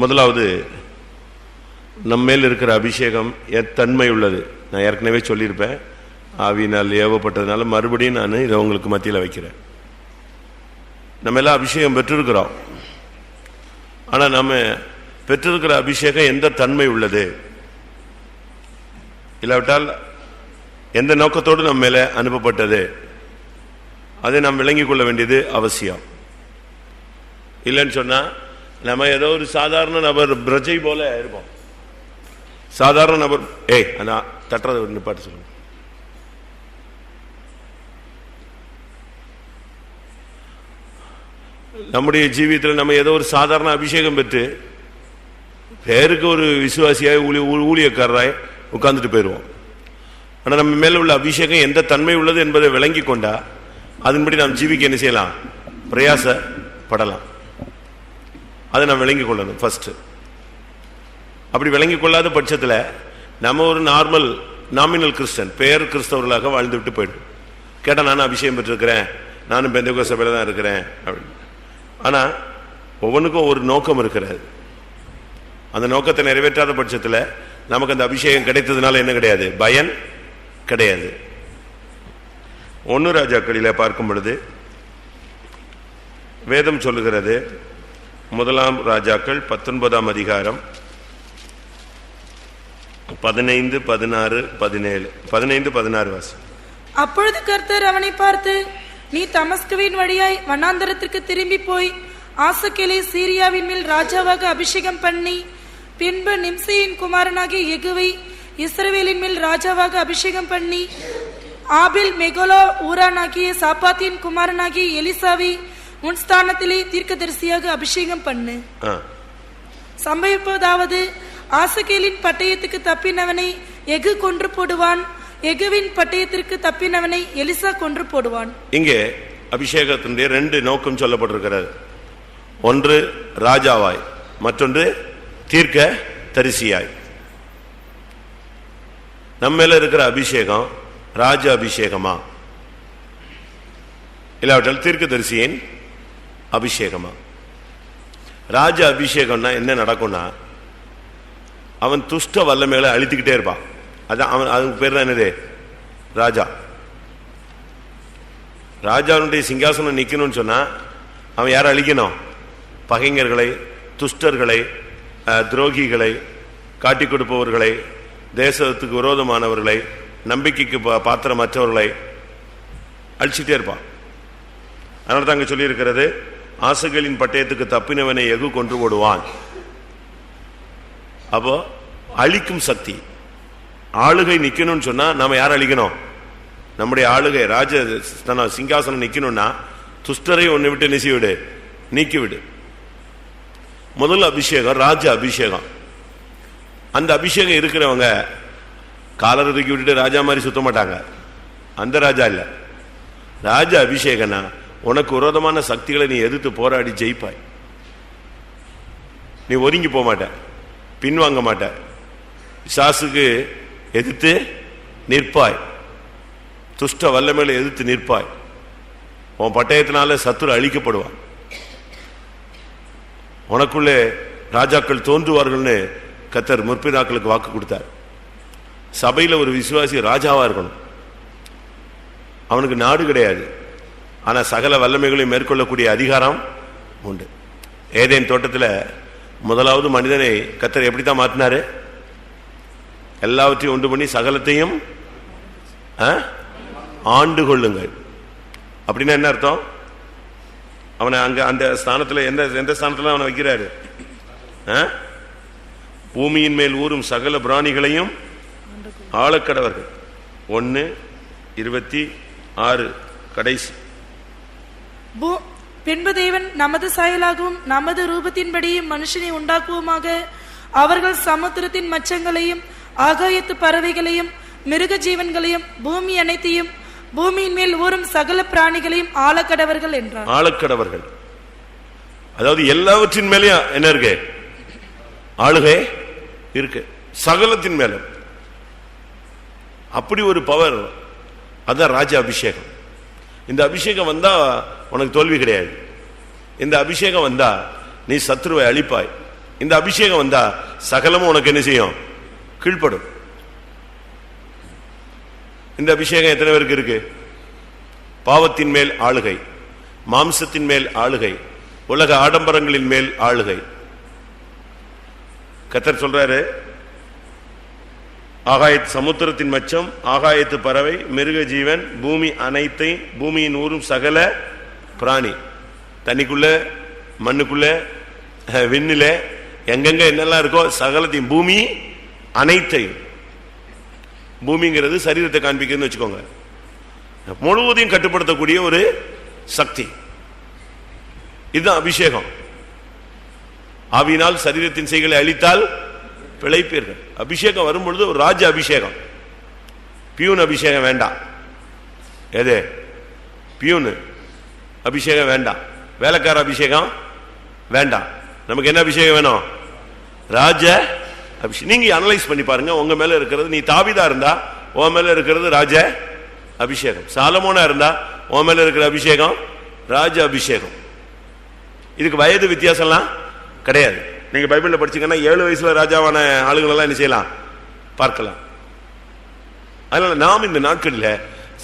முதலாவது நம்மேல் இருக்கிற அபிஷேகம் தன்மை உள்ளது. நான் ஏற்கனவே சொல்லியிருப்பேன், ஆவியினால் ஏவப்பட்டதுனால மறுபடியும் நான் இதை உங்களுக்கு மத்தியில் வைக்கிறேன். நம்ம எல்லாம் அபிஷேகம் பெற்றிருக்கிறோம். ஆனால் நம்ம பெற்றிருக்கிற அபிஷேகம் எந்த தன்மை உள்ளது, இல்லாவிட்டால் எந்த நோக்கத்தோடு நம்ம மேலே அனுப்பப்பட்டது, அதை நாம் விளங்கிக் கொள்ள வேண்டியது அவசியம். இல்லைன்னு சொன்னா நம்ம ஏதோ ஒரு சாதாரண நபர் பிரஜை போல இருப்போம். சாதாரண நபர் ஆனா தட்டுறதை நிப்பாட்டு சொல்லுங்க. நம்முடைய ஜீவியத்தில் நம்ம ஏதோ ஒரு சாதாரண அபிஷேகம் பெற்று பேருக்கு ஒரு விசுவாசியாய் ஊழியக்காரராய் உட்கார்ந்துட்டு போயிடுவோம். ஆனால் நம்ம மேல உள்ள அபிஷேகம் எந்த தன்மை உள்ளது என்பதை விளங்கி கொண்டா அதன்படி நாம் ஜீவிக்க என்ன செய்யலாம், பிரயாசப்படலாம். அதை நாம் விளங்கிக் கொள்ளணும் ஃபர்ஸ்ட். அப்படி விளங்கிக் கொள்ளாத பட்சத்தில் நம்ம ஒரு நாமினல் கிறிஸ்டன், பெயர் கிறிஸ்தவர்களாக வாழ்ந்து விட்டு போயிடும். கேட்டால் நானும் அபிஷேகம் பெற்றிருக்கிறேன், நானும் பெந்தேகோஸ்தே சபையில தான் இருக்கிறேன் அப்படின்னு. ஆனால் ஒவ்வொன்றுக்கும் ஒரு நோக்கம் இருக்கிறது. அந்த நோக்கத்தை நிறைவேற்றாத பட்சத்தில் நமக்கு அந்த அபிஷேகம் கிடைத்ததுனால என்ன கிடையாது, பயன் கிடையாது. 1 ராஜாக்களில பார்க்கும் பொழுது வேதம் சொல்லுகிறது, 1 ராஜாக்கள் 19ஆம் அதிகாரம் 15, 16, 17, 15, 16 வாசி. அப்பொழுது கர்த்தர் அவனை பார்த்து, நீ தமஸ்குவின் வழியாய் வனாந்தரத்திற்கு திரும்பி போய் ஆசகேலை சீரியாவின் மேல் ராஜாவாக அபிஷேகம் பண்ணி, பின்பு நிம்சியின் குமாரனாகிய யெகூவை இஸ்ரவேலின் மேல் ராஜாவாக அபிஷேகம் பண்ணி, ஆபில் மெகோலா ஊரானாகிய சாப்பாத்தின் குமாரனாகிய எலிசாவை உன் ஸ்தானத்திலே தீர்க்கதரிசியாக அபிஷேகம் பண்ணு. சம்பவிப்பதாவது, ஆசகேலின் பட்டயத்துக்கு தப்பினவனை யெகூ கொன்று போடுவான், யெகூவின் பட்டயத்திற்கு தப்பினவனை எலிசா கொன்று போடுவான். இங்கே அபிஷேகத்தினுடைய 2 நோக்கம் சொல்லப்பட்டிருக்கிறது. ஒன்று ராஜாவாய், மற்றொன்று தீர்க்க தரிசியாய். நம்ம மேல இருக்கிற அபிஷேகம் ராஜ அபிஷேகமா, இல்லாவிட்டால் தீர்க்க தரிசியின் அபிஷேகமா? ராஜ அபிஷேகம்னா என்ன நடக்கும்னா, அவன் துஷ்ட வல்லமைகளை அழித்துக்கிட்டே இருப்பான். அதான் அவன், அதுக்கு பேர் தான் என்னது, ராஜா. ராஜாவுடைய சிங்காசனம் நிக்கணும்னு சொன்னா அவன் யாரை அழிக்கணும்? பகைஞர்களை, துஷ்டர்களை, துரோகிகளை, காட்டி கொடுப்பவர்களை, தேசத்துக்கு விரோதமானவர்களை, நம்பிக்கைக்கு பாத்திரமற்றவர்களை அழிச்சிட்டே இருப்பான். அதனால தான் அங்க சொல்லி இருக்கிறது, ஆசகேலின் பட்டயத்துக்கு தப்பினவனை யெகூ கொன்று போடுவான். அப்போ அழிக்கும் சக்தி, ஆளுகை நிக்கணும்னு சொன்னா நாம யார் அழிக்கணும்? நம்முடைய ஆளுகை ராஜ சிங்காசனம் நிக்கணும்னா துஷ்டரை ஒன்னு விட்டு நெசிவிடு, நீக்கிவிடு. முதல் அபிஷேகம் ராஜ அபிஷேகம். அந்த அபிஷேகம் இருக்கிறவங்க காலரை தூக்கி விட்டுட்டு ராஜா மாதிரி சுத்த மாட்டாங்க. அந்த ராஜா இல்ல. ராஜ அபிஷேகனா உனக்கு விரோதமான சக்திகளை நீ எதிர்த்து போராடி ஜெயிப்பாய். நீ ஒதுங்கி போக மாட்ட, பின்வாங்க மாட்ட, பிசாசுக்கு எதிர்த்து நிற்பாய், துஷ்ட வல்லமைகளை எதிர்த்து நிற்பாய். உன் பட்டயத்தினால சத்துரு அழிக்கப்படுவான். உனக்குள்ளே ராஜாக்கள் தோன்றுவார்கள்னு கர்த்தர் முற்பிதாக்களுக்கு வாக்கு கொடுத்தார். சபையில் ஒரு விசுவாசி ராஜாவா இருக்கணும். அவனுக்கு நாடு கிடையாது, ஆனா சகல வல்லமைகளையும் மேற்கொள்ளக்கூடிய அதிகாரம் உண்டு. ஏதேன் தோட்டத்தில் முதலாவது மனிதனை கர்த்தர் எப்படித்தான் மாற்றினாரு? எல்லாவற்றையும் உண்டு பண்ணி சகலத்தையும் ஆண்டு கொள்ளுங்கள். அப்படின்னா என்ன அர்த்தம்? அவனை அங்க அந்த ஸ்தானத்துல எந்த ஸ்தானத்துல அவனை வைக்கிறாரு? பூமியின் மேல் ஊறும் சகல பிராணிகளையும் ஆளக்கடவர்கள். 1:26 கடைசி. பின்பு தேவன் நமது சாயலாகவும் நமது ரூபத்தின்படியும் மனுஷனை உண்டாக்குவோமாக, அவர்கள் சமுத்திரத்தின் மச்சங்களையும் ஆகாயத்து பறவைகளையும் மிருக ஜீவன்களையும் பூமி அனைத்தையும் பூமியின் மேல் ஊறும் சகல பிராணிகளையும் ஆளக்கடவர்கள் என்றார். ஆளக்கடவர்கள் அதாவது எல்லாவற்றின் மேலேயும் என்ன இருக்கு? ஆளுகை இருக்கு, சகலத்தின் மேலும். அப்படி ஒரு பவர், அதான் ராஜ அபிஷேகம். இந்த அபிஷேகம் வந்தா உனக்கு தோல்வி கிடையாது. இந்த அபிஷேகம் வந்தா நீ சத்ருவை அழிப்பாய், இந்த அபிஷேகம் வந்தா சகலமும் உனக்கு என்ன செய்யும்? கீழ்ப்படும். இந்த அபிஷேகம் எத்தனை பேருக்கு இருக்கு? பாவத்தின் மேல் ஆளுகை, மாம்சத்தின் மேல் ஆளுகை, உலக ஆடம்பரங்களின் மேல் ஆளுகை. கர்த்தர் சொல்றாரு, ஆகாயத்து சமுத்திரத்தின் மச்சம், ஆகாயத்து பறவை, மிருக ஜீவன், பூமி அனைத்தை, பூமியின் ஊரும் சகல பிராணி, தண்ணிக்குள்ள, மண்ணுக்குள்ள, விண்ணில, எங்கெங்க என்னெல்லாம் இருக்கோ சகலத்தையும், பூமி அனைத்தையும். பூமிங்கிறது சரீரத்தை காண்பிக்குதுன்னு வச்சுக்கோங்க. முழுவதையும் கட்டுப்படுத்தக்கூடிய ஒரு சக்தி. இதுதான் அபிஷேகம். ஆவியினால் சரீரத்தின் செய்களை அழித்தால் பிழைப்பீர்கள். அபிஷேகம் வரும்பொழுது ஒரு ராஜ அபிஷேகம். பியூன் அபிஷேகம் வேண்டாம். எது? பியூன் அபிஷேகம் வேண்டாம். வேலைக்கார அபிஷேகம் வேண்டாம். நமக்கு என்ன அபிஷேகம் வேணும்? ராஜ அபிஷேகம். நீங்க அனலைஸ் பண்ணி பாருங்க. உங்க மேல இருக்கிறது, நீ தாவீதா இருந்தா உன் மேல இருக்கிறது ராஜ அபிஷேகம். சாலமோனா இருந்தா உன் மேல இருக்கிற அபிஷேகம் ராஜ அபிஷேகம். இதுக்கு வயது வித்தியாசம்லாம் கிடையாது. நீங்க பைபிள்ல படிச்சீங்கன்னா 7 வயசுல ராஜாவான ஆளுகள் எல்லாம் என்ன செய்யலாம்? பார்க்கலாம். அதனால நாம் இந்த நாட்களில்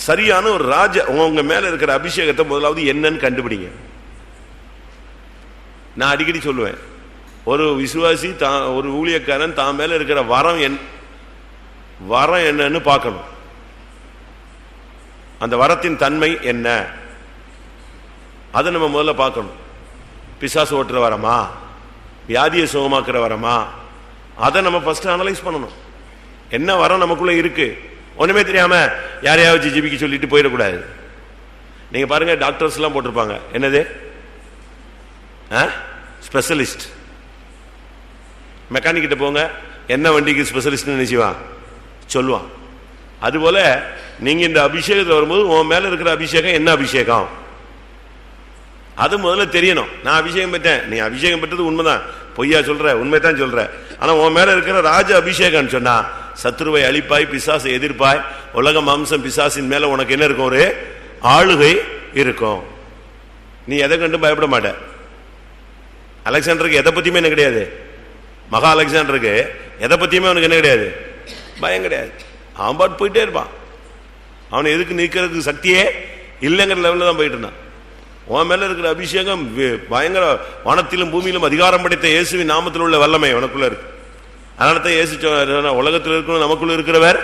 சரியான ஒரு ராஜ, உங்க மேல இருக்கிற அபிஷேகத்தை முதலாவது என்னன்னு கண்டுபிடிங்க. நான் அடிக்கடி சொல்லுவேன், ஒரு விசுவாசி ஒரு ஊழியக்காரன் தான் மேல இருக்கிற வரம் என்னன்னு பார்க்கணும். அந்த வரத்தின் தன்மை என்ன, அதை நம்ம முதல்ல பார்க்கணும். பிசாசு ஓட்டுற வரமா, வியாதியை சுகமாக்குற வரமா, அதை நம்ம ஃபர்ஸ்ட் அனலைஸ் பண்ணணும். என்ன வரம் நமக்குள்ள இருக்கு? ஒண்ணுமே தெரியாம யாரையாவது ஜிபிக்க சொல்லிட்டு போயிடக்கூடாது. நீங்க பாருங்க, டாக்டர்ஸ் எல்லாம் போட்டிருப்பாங்க, என்னது ஸ்பெஷலிஸ்ட். மெக்கானிக் கிட்ட போங்க, என்ன வண்டிக்கு ஸ்பெஷலிஸ்ட் நினைச்சுவான் சொல்லுவான். அதுபோல நீங்க இந்த அபிஷேகத்தில் வரும்போது உன் மேல இருக்கிற அபிஷேகம் என்ன அபிஷேகம், அது முதல்ல தெரியணும். நான் அபிஷேகம் பெற்றேன், நீ அபிஷேகம் பெற்றது உண்மைதான், பொய்யா சொல்ற? உண்மைதான் சொல்ற. ஆனா உன் மேல இருக்கிற ராஜ அபிஷேகம் சொன்னா சத்ருவை அழிப்பாய், பிசாசை எதிர்ப்பாய். உலக மாம்சம் பிசாசின் மேல உனக்கு என்ன இருக்கும்? ஒரு ஆளுகை இருக்கும். நீ எதை கண்டு பயப்பட மாட்ட. அலெக்சாண்டருக்கு எதை பத்தியுமே என்ன கிடையாது. மகா அலெக்சாண்டருக்கு எதை பத்தியுமே அவனுக்கு என்ன கிடையாது? பயம் கிடையாது. அவன் பாட்டு போயிட்டே இருப்பான். அவனை எதுக்கு நீக்கிறதுக்கு சக்தியே இல்லைங்கிற லெவலில் தான் போயிட்டு இருந்தான். உன் மேல இருக்கிற அபிஷேகம் பயங்கர, வானத்திலும் பூமியிலும் அதிகாரம் படைத்த இயேசுவின் நாமத்தில் உள்ள வல்லமை உனக்குள்ள இருக்கு. அதனால தான் இயேசு உலகத்தில் இருக்கணும், நமக்குள்ள இருக்கிறவர்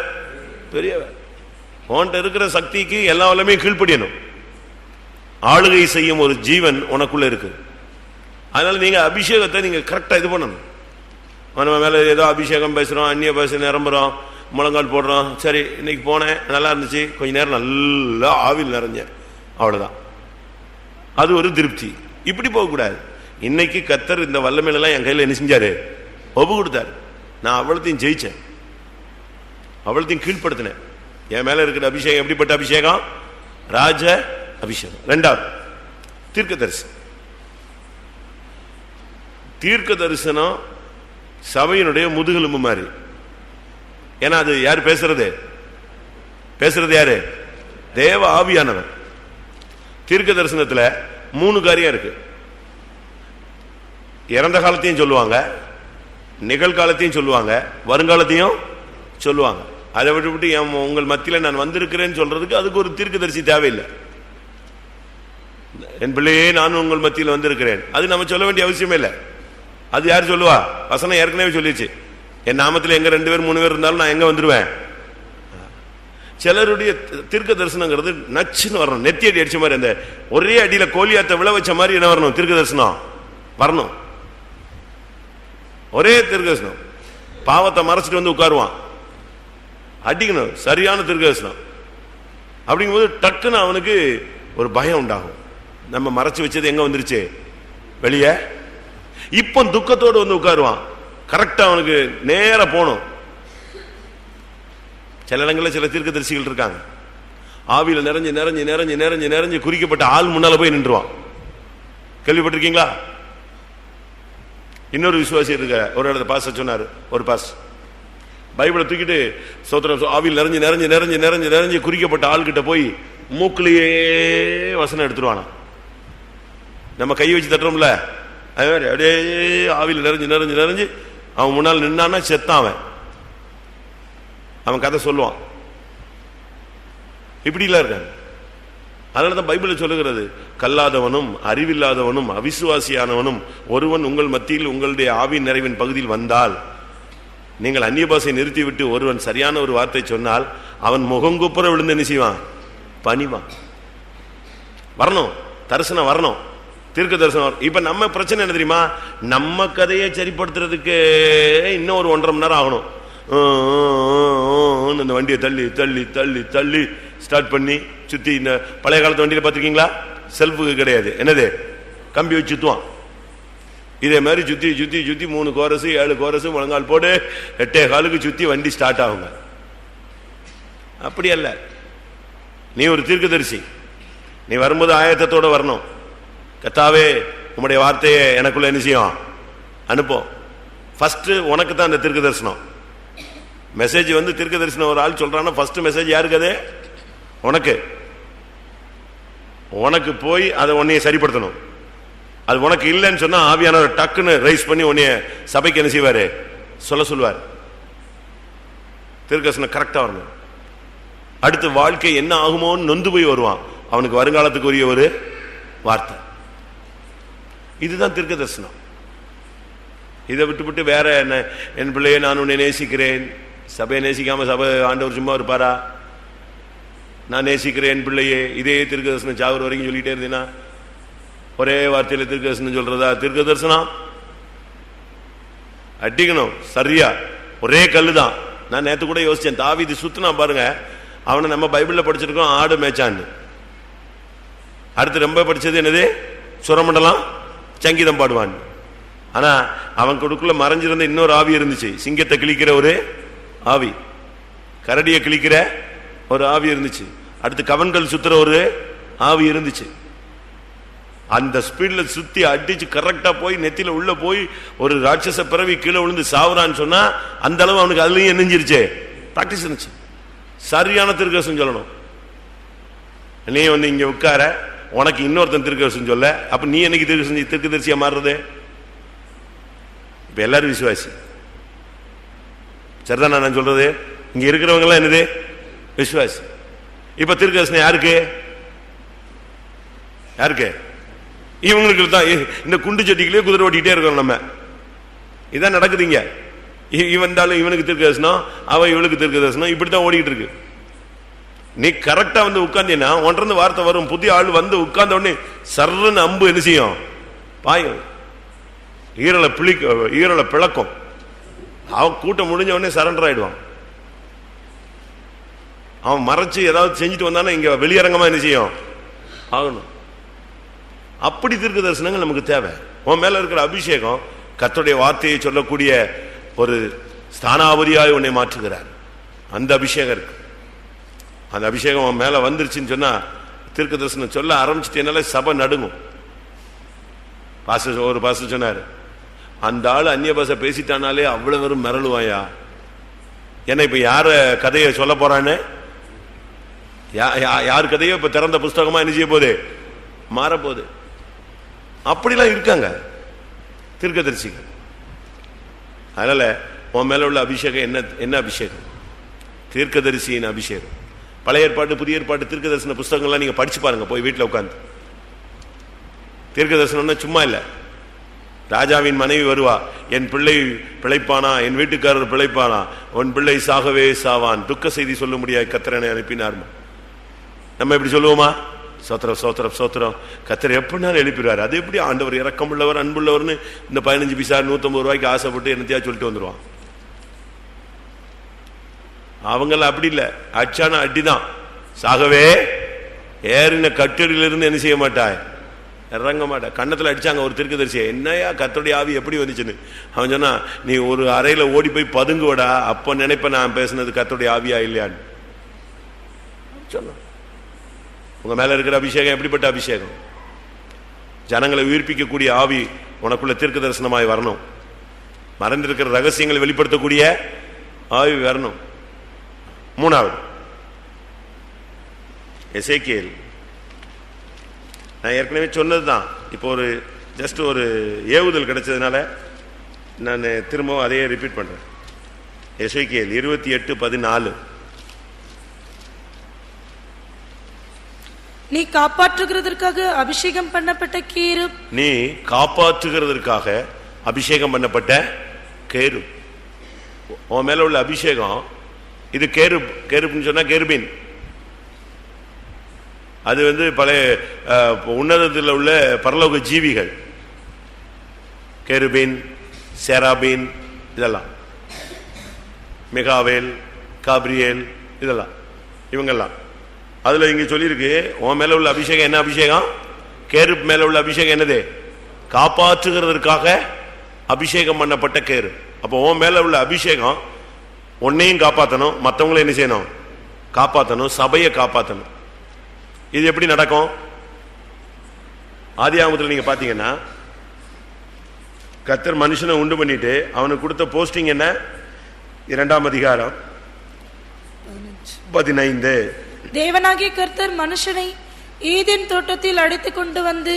பெரியவர். உன்கிட்ட இருக்கிற சக்திக்கு எல்லா வல்லமே கீழ்ப்படியணும். ஆளுகை செய்யும் ஒரு ஜீவன் உனக்குள்ள இருக்கு. அதனால நீங்க அபிஷேகத்தை நீங்க கரெக்டா இது பண்ணணும். நம்ம மேல ஏதோ அபிஷேகம் பேசுறோம், அந்நிய பேச நிரம்புறோம், முழங்கால் போடுறோம். சரி, இன்னைக்கு போனேன், நல்லா இருந்துச்சு, கொஞ்ச நேரம் நல்லா ஆவில் நிறைஞ்சேன், அவ்வளவுதான். அது ஒரு திருப்தி. இப்படி போகக்கூடாது. இன்னைக்கு கர்த்தர் இந்த வல்லமையிலாம் என் கையில் என்ன செஞ்சாரு? ஒப்பு கொடுத்தாரு. நான் அவ்வளத்தையும் ஜெயிச்சேன், அவ்வளத்தையும் கீழ்படுத்தினேன். என் மேல இருக்கிற அபிஷேகம் எப்படிப்பட்ட அபிஷேகம்? ராஜ அபிஷேகம். ரெண்டாவது தீர்க்க தரிசனம். தீர்க்க தரிசனம் சபையினுடைய முதுகெலும்பு மாதிரி. ஏன்னா அது யார் பேசுறது? பேசுறது யாரு? தேவ ஆவியானவர். தீர்க்க தரிசனத்துல 3 காரியம் இருக்கு. இறந்த காலத்தையும் சொல்லுவாங்க, நிகழ்காலத்தையும் சொல்லுவாங்க, வருங்காலத்தையும் சொல்லுவாங்க. அதை விட்டு உங்கள் மத்தியில் நான் வந்திருக்கிறேன்னு சொல்றதுக்கு அதுக்கு ஒரு தீர்க்க தரிசி தேவையில்லை. என் பிள்ளையே நான் உங்கள் மத்தியில் வந்திருக்கிறேன், அது நம்ம சொல்ல வேண்டிய அவசியமே இல்லை. அது யார் சொல்லுவா? வசனம் ஏற்கனவே சொல்லிச்சு, என் நாமத்தில் எங்க 2 பேர் 3 பேர் இருந்தாலும் நான் எங்க வந்துருவேன். சிலருடைய தீர்க்க தரிசனங்கிறது நச்சுன்னு வரணும், நெத்தி அடி அடிச்ச மாதிரி, அந்த ஒரே அடியில கோலியாத்த விழ வச்ச மாதிரி என்ன வரணும்? தீர்க்க தரிசனம் வரணும். ஒரே தீர்க்க தரிசனம். பாவத்தை மறைச்சிட்டு வந்து உட்காருவான், அடிக்கணும். சரியான தீர்க்க தரிசனம். அப்படிங்கும்போது டக்குன்னு அவனுக்கு ஒரு பயம் உண்டாகும். நம்ம மறைச்சு வச்சது எங்க வந்துருச்சு? வெளியே. இப்ப துக்கத்தோடு வந்து உட்காருவான். கரெக்டா அவனுக்கு நேர போகணும். சில இடங்களில் சில தீர்க்க தரிசிகள் இருக்காங்க, ஆவியில நிறைஞ்சு நிறைஞ்சு நிறைஞ்சு நிறைஞ்சு நிறைஞ்சு குறிக்கப்பட்ட ஆள் முன்னால போய் நின்றுவான். கேள்விப்பட்டிருக்கீங்களா? இன்னொரு விசுவாசி இருக்க ஒரு இடத்த பாச சொன்னாரு. ஒரு பாஸ் பைபிளை தூக்கிட்டு சோத்திரம் ஆவியில் நிறைஞ்சு நிறைஞ்சு நிறைஞ்சு நிறைஞ்சு நிறைஞ்சு குறிக்கப்பட்ட ஆள்கிட்ட போய் மூக்கிலேயே வசனம் எடுத்துருவானா. நம்ம கை வச்சு தட்டுறோம்ல, அது மாதிரி அப்படியே ஆவியில் நிறைஞ்சு நிறைஞ்சு நிறைஞ்சு அவன் முன்னால் நின்னான்னா செத்தான் அவன் கதை சொல்லுவான். இப்படிலாம் இருக்காங்க. அதனாலதான் பைபிள் சொல்லுகிறது, கல்லாதவனும் அறிவில்லாதவனும் அவிசுவாசியானவனும் ஒருவன் உங்கள் மத்தியில் உங்களுடைய ஆவியின் நிறைவின் பகுதியில் வந்தால், நீங்கள் அந்நிய பாஷை நிறுத்திவிட்டு ஒருவன் சரியான ஒரு வார்த்தை சொன்னால் அவன் முகங்குப்புற விழுந்து என்ன செய்வான்? பணிவான். வரணும், தரிசனம் வரணும், தீர்க்க தரிசனம். இப்ப நம்ம பிரச்சனை என்ன தெரியுமா? நம்ம கதையை சரிப்படுத்துறதுக்கு இன்னும் ஒரு 1.5 மணி நேரம் ஆகணும். இந்த வண்டியை தள்ளி தள்ளி தள்ளி தள்ளி ஸ்டார்ட் பண்ணி சுத்தி. இந்த பழைய காலத்து வண்டியில பாத்திருக்கீங்களா? செல்ஃபுக்கு கிடையாது, என்னது, கம்பி வச்சு சுத்துவான். இதே மாதிரி சுத்தி சுத்தி சுத்தி 3 கோரஸ் 7 கோரஸ் முழங்கால் போடு 8 காலுக்கு சுத்தி வண்டி ஸ்டார்ட் ஆகுங்க. அப்படி அல்ல. நீ ஒரு தீர்க்கதரிசி, நீ வரும்போது ஆயத்தத்தோட வரணும். கர்த்தாவே உம்முடைய வார்த்தையை எனக்குள்ள என்ன செய்யும்? அனுப்போம். ஃபர்ஸ்ட் உனக்கு தான் அந்த தீர்க்க தரிசனம் மெசேஜ் வந்து. தீர்க்க தரிசனம் ஒரு ஆள் சொல்றான்னா ஃபர்ஸ்ட் மெசேஜ் யாருக்கு? அது உனக்கு. உனக்கு போய் அதை உன்னைய சரிப்படுத்தணும். அது உனக்கு இல்லைன்னு சொன்னா ஆவியானவர் டக்குன்னு ரைஸ் பண்ணி உன்னைய சபைக்கு என்ன செய்வாரு? சொல்லுவார். தீர்க்கதரிசனம் கரெக்டா வரணும். அடுத்து வாழ்க்கை என்ன ஆகுமோன்னு நொந்து போய் வருவான். அவனுக்கு வருங்காலத்துக்கு உரிய ஒரு வார்த்தை. இதுதான் தீர்க்க தரிசனம். இதை விட்டுவிட்டு வேற என்ன, என் பிள்ளையை நான் உன்னை நேசிக்கிறேன், சபையை நேசிக்காம சபை ஆண்டவர் சும்மா இருப்பாரா? நான் நேசிக்கிறேன் என் பிள்ளையே, இதே தீர்க்க தரிசனம் சாகுற வரைக்கும் சொல்லிட்டே இருந்தீங்கன்னா ஒரே வார்த்தையில தீர்க்க தரிசனம் சொல்றதா தீர்க்க தரிசனம்? அடிக்கணும் சரியா, ஒரே கல்லு தான். நான் நேற்று கூட யோசிச்சேன், தாவீது சுத்தினா பாருங்க, அவனை நம்ம பைபிள்ல படிச்சிருக்கோம் ஆடு மேய்ச்சான்னு. அடுத்து ரொம்ப படிச்சது என்னது? சுரமண்டலம் சங்கீதம் பாடுவான். ஆனா அவன் கொடுக்குள்ள மறைஞ்சிருந்த இன்னொரு ஆவி இருந்துச்சு. சிங்கத்தை கிழிக்கிற ஒரு ஆவி, கரடியை கிழிக்கிற ஒரு ஆவி இருந்துச்சு, அடுத்து கவன்கள் சுத்துற ஒரு ஆவி இருந்துச்சு. அந்த ஸ்பீட்ல சுத்தி அடிச்சு கரெக்டா போய் நெத்தில உள்ள போய் ஒரு ராட்சச பிறவி கீழே விழுந்து சாவுறான்னு சொன்னா அந்த அளவு அவனுக்கு அதுலயும் என்னஞ்சிருச்சு, பிராக்டிஸ் இருந்துச்சு. சரியான தீர்க்கதரிசனம் சொல்லணும். நீ வந்து இங்க உட்கார, உனக்கு இன்னொருத்தன் தீர்க்கதரிசனம் சொல்ல, அப்ப நீ என்னைக்கு தீர்க்கதரிசியா மாறுறது? இப்ப எல்லாரும் விசுவாசி. சரிதான் நான் சொல்றது? இங்க இருக்கிறவங்க எல்லாம் என்னது? விசுவாசி. இப்ப தீர்க்கதரிசனம் யாருக்கு? யாருக்கு? இவங்களுக்கு தான். இந்த குண்டு சட்டிகளே குதிரை ஓட்டிக்கிட்டே இருக்கோம் நம்ம. இதான் நடக்குதுங்க. இவந்தாலும் இவனுக்கு தீர்க்கதரிசனம், அவன் இவளுக்கு தீர்க்கதரிசனம், இப்படித்தான் ஓடிக்கிட்டு இருக்கு. நீ கரெக்டா வந்து உட்கார்ந்தீங்கன்னா ஒன்றிருந்து வார்த்தை வரும். புதிய ஆள் வந்து உட்கார்ந்த உடனே சர்ன்னு அம்பு என்ன செய்யும்? பாயும். ஈரலை பிளக்கும். அவன் கூட்டம் முடிஞ்ச உடனே சரண்டர் ஆயிடுவான். அவன் மறைச்சு ஏதாவது செஞ்சுட்டு வந்தானா இங்க வெளியரங்கமா என்ன செய்யும்? ஆகணும். அப்படி தீர்க்க தரிசனங்கள் நமக்கு தேவை. உன் மேல இருக்கிற அபிஷேகம் கர்த்தருடைய வார்த்தையை சொல்லக்கூடிய ஒரு ஸ்தானாபதியாய் உன்னை மாற்றுகிறார். அந்த அபிஷேகம் இருக்கு. அந்த அபிஷேகம் உன் மேல வந்துருச்சுன்னு சொன்னா தீர்க்க தரிசனம் சொல்ல ஆரம்பிச்சுட்டேனால சபை நடுங்கும். ஒரு பாஸ்டர் சொன்னாரு, அந்த ஆள் அந்நிய பாஷை பேசிட்டானாலே அவ்வளவு வெறும் மிரளுவாயா. ஏன்னா இப்ப யார கதையை சொல்ல போறான்னு, யார் கதையோ இப்ப திறந்த புஸ்தகமா என்ன செய்ய போகுது? மாறப்போகுது. அப்படிலாம் இருக்காங்க தீர்க்கதரிசிகள். அதனால உன் மேல உள்ள அபிஷேகம் என்ன அபிஷேகம்? தீர்க்கதரிசியின் அபிஷேகம். பழைய ஏற்பாடு புதிய ஏற்பாடு தீர்க்க தரிசன புஸ்தகங்கள்லாம் நீங்க படிச்சு பாருங்க போய் வீட்டில் உட்காந்து. தீர்க்க தரிசனம்னா சும்மா இல்லை. ராஜாவின் மனைவி வருவா, என் பிள்ளை பிழைப்பானா, என் வீட்டுக்காரர் பிழைப்பானா, உன் பிள்ளை சாகவே சாவான், துக்க செய்தி சொல்ல முடியாது, கர்த்தரை அனுப்பினார். நம்ம எப்படி சொல்லுவோமா? சோத்திரம் சோத்திரம் சோத்திரம், கர்த்தர் எப்படினாலும் எழுப்பிடுவார். அது எப்படி ஆண்டவர் இரக்கம் உள்ளவர் அன்புள்ளவர்னு இந்த 15 பைசா 150 ரூபாய்க்கு ஆசைப்பட்டு என்னத்தையா சொல்லிட்டு வந்துடுவான். அவங்கெல்லாம் அப்படி இல்லை. அச்சான அடிதான். சாகவே ஏறின கட்டடியிலிருந்து என்ன செய்ய மாட்டாய்? இறங்க மாட்டா. கண்ணத்துல அடிச்சாங்க ஒரு தீர்க்கதரிசியை, என்னையா கர்த்தருடைய ஆவி எப்படி வந்துச்சுன்னு. அவன் சொன்னா, நீ ஒரு அறையில ஓடி போய் பதுங்குவடா, அப்ப நினைப்ப நான் பேசுனது கர்த்தருடைய ஆவியா இல்லையான்னு சொன்ன. உங்க மேல இருக்கிற அபிஷேகம் எப்படிப்பட்ட அபிஷேகம்? ஜனங்களை உயிர்ப்பிக்கக்கூடிய ஆவி உனக்குள்ள தீர்க்க தரிசனமாய் வரணும். மறைந்திருக்கிற ரகசியங்களை வெளிப்படுத்தக்கூடிய ஆவி வரணும். மூணாவது எசேக்கியேல். நான் ஏற்கனவே சொன்னதுதான். இப்போ ஒரு ஜஸ்ட் ஒரு ஏவுதல் கிடைச்சதுனால நான் திரும்பவும் அதையே ரிப்பீட் பண்றேன். எசேக்கியேல் 28:14. நீ காப்பாற்றுகிறதற்காக அபிஷேகம் பண்ணப்பட்ட கேருப். நீ காப்பாற்றுகிறதற்காக அபிஷேகம் பண்ணப்பட்ட கேருப். உன் மேல உள்ள அபிஷேகம் இது கேருப். கேருப்னு சொன்னா கேருபின். அது பழைய உன்னதத்தில் உள்ள பரலோக ஜீவிகள். கேருபின், செராபின், இதெல்லாம் மிகாவேல், காப்ரியேல், இதெல்லாம் இவங்கெல்லாம். அதுல இங்க சொல்லியிருக்கு உன் மேல உள்ள அபிஷேகம் என்ன அபிஷேகம்? கேருப் மேல உள்ள அபிஷேகம் என்னது? காப்பாற்றுகிறதற்காக அபிஷேகம் பண்ணப்பட்ட கேரு. அப்போ உன் மேல உள்ள அபிஷேகம் உன்னையும் காப்பாற்றணும், மற்றவங்களும் என்ன செய்யணும்? காப்பாற்றணும், சபையை காப்பாற்றணும். இது எப்படி நடக்கும்? ஆதியாகமத்தில் நீங்க பாத்தீங்கன்னா கர்த்தர் மனுஷனை உண்டு பண்ணிட்டு அவனுக்கு கொடுத்த போஸ்டிங் என்ன? 2ஆம் அதிகாரம் 15. தேவனாகிய கர்த்தர் மனுஷனை ஏதேன் தோட்டத்தில் அழைத்து கொண்டு வந்து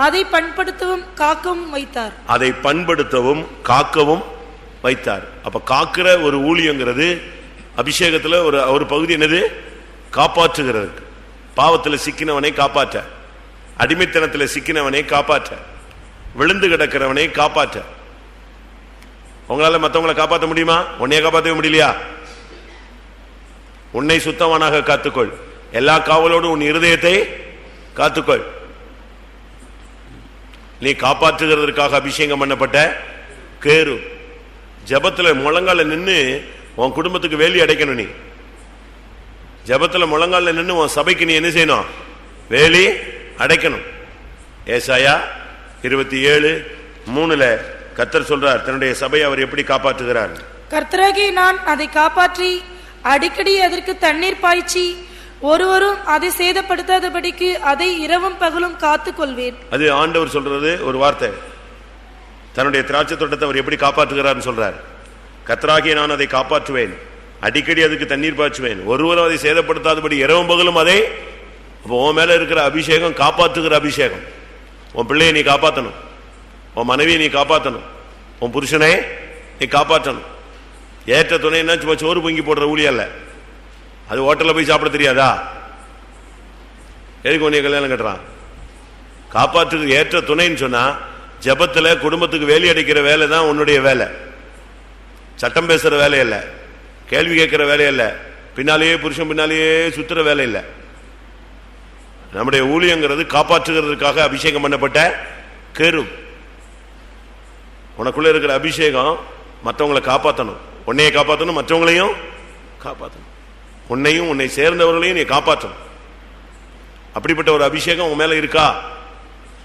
அதை பண்படுத்தவும் காக்கவும் வைத்தார். அதை பண்படுத்தவும் காக்கவும் வைத்தார். அப்ப காக்கிற ஒரு ஊழியங்கிறது அபிஷேகத்துல ஒரு பகுதி என்னது? காப்பாற்றுகிறது. பாவத்தில் சிக்கினவனை காப்பாற்ற, அடிமைத்தனத்தில் சிக்கினவனை காப்பாற்ற, விழுந்து கிடக்கிறவனை காப்பாற்ற. உங்களால மற்றவங்களை காப்பாற்ற முடியுமா? உன்னைய காப்பாற்ற முடியலையா? உன்னை சுத்தமானாக காத்துக்கொள். எல்லா காவலோடும் உன் இருதயத்தை காத்துக்கொள். நீ காப்பாற்றுகிறதற்காக அபிஷேகம் பண்ணப்பட்ட கேரு. ஜபத்துல முழங்கால நின்று உன் குடும்பத்துக்கு வேலி அடைக்கணும். நீ ஜபத்துல முழங்கால நின்று உன் சபைக்கு நீ என்ன செய்யணும்? வேலி அடைக்கணும். ஏசாயா 27:3 கர்த்தர் சொல்றார் தன்னுடைய சபையை அவர் எப்படி காப்பாற்றுகிறார். கர்த்தராகிய நான் அதை காப்பாற்றி அடிக்கடி அதற்கு தண்ணீர் பாய்ச்சி ஒருவரும் அதை சேதப்படுத்தாதபடிக்கு அதை இரவும் பகலும் காத்துக் கொள்வேன். அது ஆண்டவர் சொல்றது ஒரு வார்த்தை. தன்னுடைய திராட்சை தோட்டத்தை அவர் எப்படி காப்பாற்றுகிறார் சொல்றார். கர்த்தராகிய நான் அதை காப்பாற்றுவேன், அடிக்கடி அதுக்கு தண்ணீர் பாய்ச்சுவேன், ஒருவரும் அதை சேதப்படுத்தாதபடி இரவும் பகலும் அதை. அப்போ உன் மேல இருக்கிற அபிஷேகம் காப்பாற்றுகிற அபிஷேகம். உன் பிள்ளையை நீ காப்பாற்றணும், உன் மனைவியை நீ காப்பாற்றணும், உன் புருஷனை நீ காப்பாற்றணும். ஏற்ற துணைன்னா சும்மா சோறு பொங்கி போடுற ஊழியல்ல. அது ஹோட்டல்ல போய் சாப்பிட தெரியாதா? எதுக்கு உன்னைய கல்யாணம் கட்டுறான்? காப்பாற்றுக்கு ஏற்ற துணைன்னு சொன்னா ஜபத்துல குடும்பத்துக்கு வேலி அடைக்கிற வேலை தான் உன்னுடைய வேலை. சட்டம் பேசுற வேலை இல்ல, கேள்வி கேட்கிற வேலை இல்ல, பின்னாலேயே புருஷன் பின்னாலேயே சுத்துற வேலை இல்ல. நம்முடைய ஊழியங்கிறது காப்பாற்றுகிறதுக்காக அபிஷேகம் பண்ணப்பட்ட கேரு. உனக்குள்ள இருக்கிற அபிஷேகம் மற்றவங்களை காப்பாற்றணும், உன்னையை காப்பாற்றணும், மற்றவங்களையும் காப்பாற்றணும், உன்னையும் உன்னை சேர்ந்தவர்களையும் நீ காப்பாற்றணும். அப்படிப்பட்ட ஒரு அபிஷேகம் உன் மேல இருக்கா?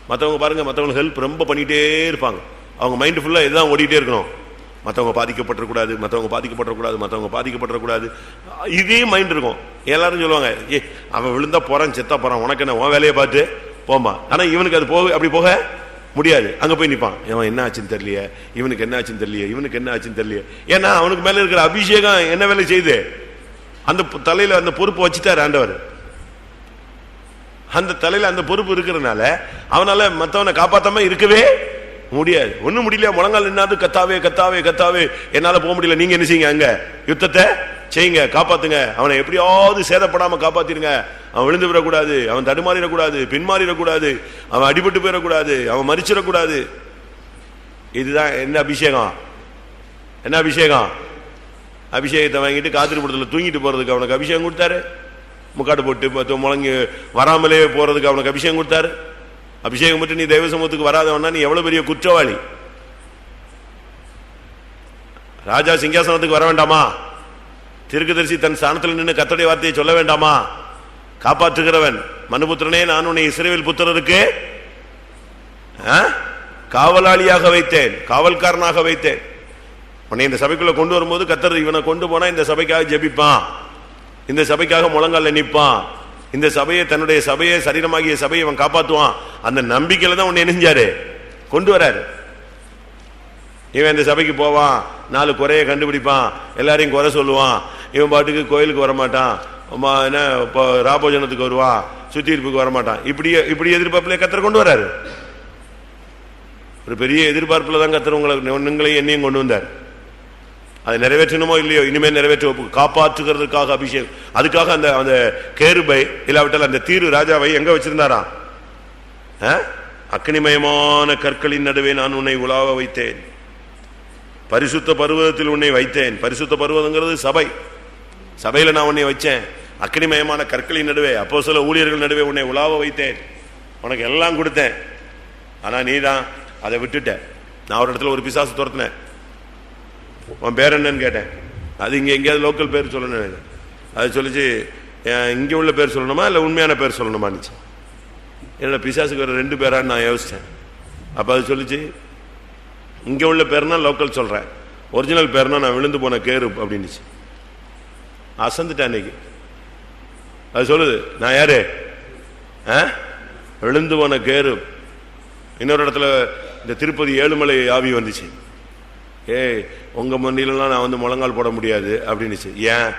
மற்றவங்க பாருங்க, மற்றவங்களுக்கு ஹெல்ப் ரொம்ப பண்ணிட்டே இருப்பாங்க. அவங்க மைண்ட் ஃபுல்லா இதுதான் ஓடிட்டே இருக்கணும். மற்றவங்க பாதிக்கப்படக்கூடாது, மற்றவங்க பாதிக்கப்படக்கூடாது, மற்றவங்க பாதிக்கப்படக்கூடாது, இதே மைண்ட் இருக்கும். எல்லாரும் சொல்லுவாங்க, ஏ அவன் விழுந்தா போறான், செத்தா போறான், உனக்கு என்ன, உன் வேலையை பார்த்து போமா. ஆனா இவனுக்கு அது போக அப்படி போக முடியாது. அங்க போய் நிற்பான், இவன் என்ன ஆச்சுன்னு தெரியலையே, இவனுக்கு என்ன ஆச்சுன்னு தெரியலையே, இவனுக்கு என்ன ஆச்சுன்னு தெரியலையே. ஏன்னா அவனுக்கு மேல இருக்கிற அபிஷேகம் என்ன வேலை செய்யுது? அந்த தலையில அந்த பொறுப்பு வச்சுட்டாரு ஆண்டவர். அந்த தலையில அந்த பொறுப்பு இருக்கிறதுனால அவனால மற்றவனை காப்பாத்தாம இருக்கவே முடியாது. ஒண்ணும் முடியல, முழங்கால் நின்னாது கத்தாவே கத்தாவே கத்தாவே, என்னால போக முடியல, நீங்க என்ன செய்யுங்க, அங்க யுத்தத்தை செய்யுங்க, காப்பாத்துங்க, அவனை எப்படியாவது சேதப்படாம காப்பாத்திருங்க. அவன் விழுந்து விடக்கூடாது, அவன் தடுமாறிடக்கூடாது, பின்மாறிடக்கூடாது, அவன் அடிபட்டு போயிடக்கூடாது, அவன் மறிச்சிடக்கூடாது. இதுதான் என்ன அபிஷேகம்? என்ன அபிஷேகம்? அபிஷேகத்தை வாங்கிட்டு காத்திருப்படத்துல தூங்கிட்டு போறதுக்கு அவனுக்கு அபிஷேகம் கொடுத்தாரு. முக்காடு போட்டு முழங்கி வராமலே போறதுக்கு அவனுக்கு அபிஷேகம் கொடுத்தாரு. அபிஷேகம் மட்டும் நீ தெய்வ சமூகத்துக்கு வராதவனா நீ எவ்வளவு பெரிய குற்றவாளி. ராஜா சிங்காசனத்துக்கு வர வேண்டாமா? தீர்க்கதரிசி தன் ஸ்தானத்தில் நின்று கர்த்தருடைய வார்த்தையை சொல்ல வேண்டாமா? காப்பாற்றுகிறவன், மனுபுத்திரனே நான் உன்னை இஸ்ரவேல் புத்திரருக்கு காவலாளியாக வைத்தேன், காவல்காரனாக வைத்தேன். உன்னை இந்த சபைக்குள்ள கொண்டு வரும்போது கர்த்தர் இவனை கொண்டு போனா இந்த சபைக்காக ஜெபிப்பான், இந்த சபைக்காக முழங்கால நிற்பான், இந்த சபையை, தன்னுடைய சபையை, சரீரமாகிய சபையை அவன் காப்பாற்றுவான். அந்த நம்பிக்கையில தான் உன்னை நெஞ்சாரு கொண்டு வராரு. இவன் இந்த சபைக்கு போவான், 4 குறைய கண்டுபிடிப்பான், எல்லாரையும் குறை சொல்லுவான், இவன் பாட்டுக்கு கோயிலுக்கு வரமாட்டான், என்ன ராபோஜனத்துக்கு வருவான், சுத்தியிருப்புக்கு வரமாட்டான். இப்படி எதிர்பார்ப்புல கர்த்தர் கொண்டு வராரு. ஒரு பெரிய எதிர்பார்ப்புல தான் கர்த்தர் உங்களையும் என்னையும் கொண்டு வந்தார். அதை நிறைவேற்றணுமோ இல்லையோ, இனிமேல் நிறைவேற்ற காப்பாற்றுகிறதுக்காக அபிஷேகம். அதுக்காக அந்த அந்த கேருபை இல்லாவிட்டால் அந்த தீரு ராஜாவை எங்க வச்சிருந்தாராம்? அக்னிமயமான கற்களின் நடுவே நான் உன்னை உலாவ வைத்தேன், பரிசுத்த பர்வதத்தில் உன்னை வைத்தேன். பரிசுத்த பர்வதங்கிறது சபை. சபையில நான் உன்னை வச்சேன். அக்னிமயமான கற்களின் நடுவே, அப்போஸ்தல ஊழியர்கள் நடுவே உன்னை உலாவ வைத்தேன். உனக்கு எல்லாம் கொடுத்தேன். ஆனா நீ தான் அதை விட்டுட்ட. நான் ஒரு இடத்துல ஒரு பிசாசு துரத்தினேன். உன் பேர் என்னன்னு கேட்டேன். அது இங்க எங்கேயாவது லோக்கல் பேர் சொல்லணும். அது சொல்லிச்சு, இங்க உள்ள பேர் சொல்லணுமா இல்ல உண்மையான பேர் சொல்லணுமான்னு. என்னோட பிசாசுக்கு ஒரு 2 பேரான்னு நான் யோசிச்சேன். அப்ப அது சொல்லிச்சு, இங்க உள்ள பேர்னா லோக்கல் சொல்றேன், ஒரிஜினல் பேர்னா நான் விழுந்து போன கேரு அப்படின்னுச்சு. அசந்துட்டேன் அன்னைக்கு. அது சொல்லுது, நான் யாரு? விழுந்து போன கேரு. இன்னொரு இடத்துல இந்த திருப்பதி ஏழுமலை ஆவி வந்துச்சு. உங்க மண்ணிலாம் நான் வந்து முழங்கால் போட முடியாது அப்படின்னுச்சு. ஏன்?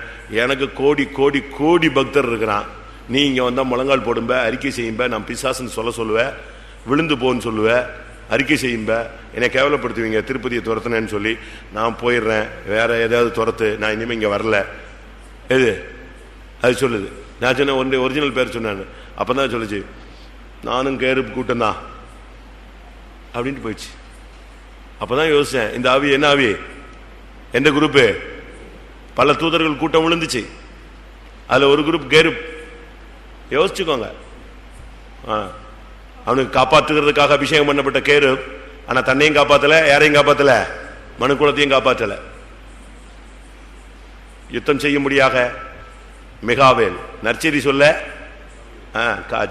எனக்கு கோடி கோடி கோடி பக்தர் இருக்கிறான். நீ இங்க வந்தா முழங்கால் போடும்ப, அறிக்கை செய்யும்ப, நான் பிசாசுன்னு சொல்லுவேன், விழுந்து போன்னு சொல்லுவேன், அறிக்கை செய்யும்ப, என்னை கேவலப்படுத்துவீங்க, திருப்பதியை துரத்துனேன்னு சொல்லி நான் போயிடுறேன், வேற ஏதாவது துரத்து, நான் இனிமே இங்க வரல. எது அது சொல்லுது. நான் சொன்ன ஒரிஜினல் பேர் சொன்னான்னு. அப்பதான் சொல்லுச்சு, நானும் கேரு கூட்டம் தான் அப்படின்ட்டு போயிடுச்சு. அப்பதான் யோசிச்சேன், இந்த ஆவி என்ன ஆவி? எந்த குரூப்பு? பல தூதர்கள் கூட்டம் விழுந்துச்சு, அதுல ஒரு குரூப் கேரு. யோசிச்சுக்கோங்க. அவனுக்கு காப்பாற்றுகிறதுக்காக அபிஷேகம் பண்ணப்பட்ட கேரு. ஆனா தன்னையும் காப்பாத்தல, யாரையும் காப்பாத்தல, மனுக்குலத்தையும் காப்பாற்றல. யுத்தம் செய்யும்படியாக மிகாவேல் நற்செய்தி சொல்ல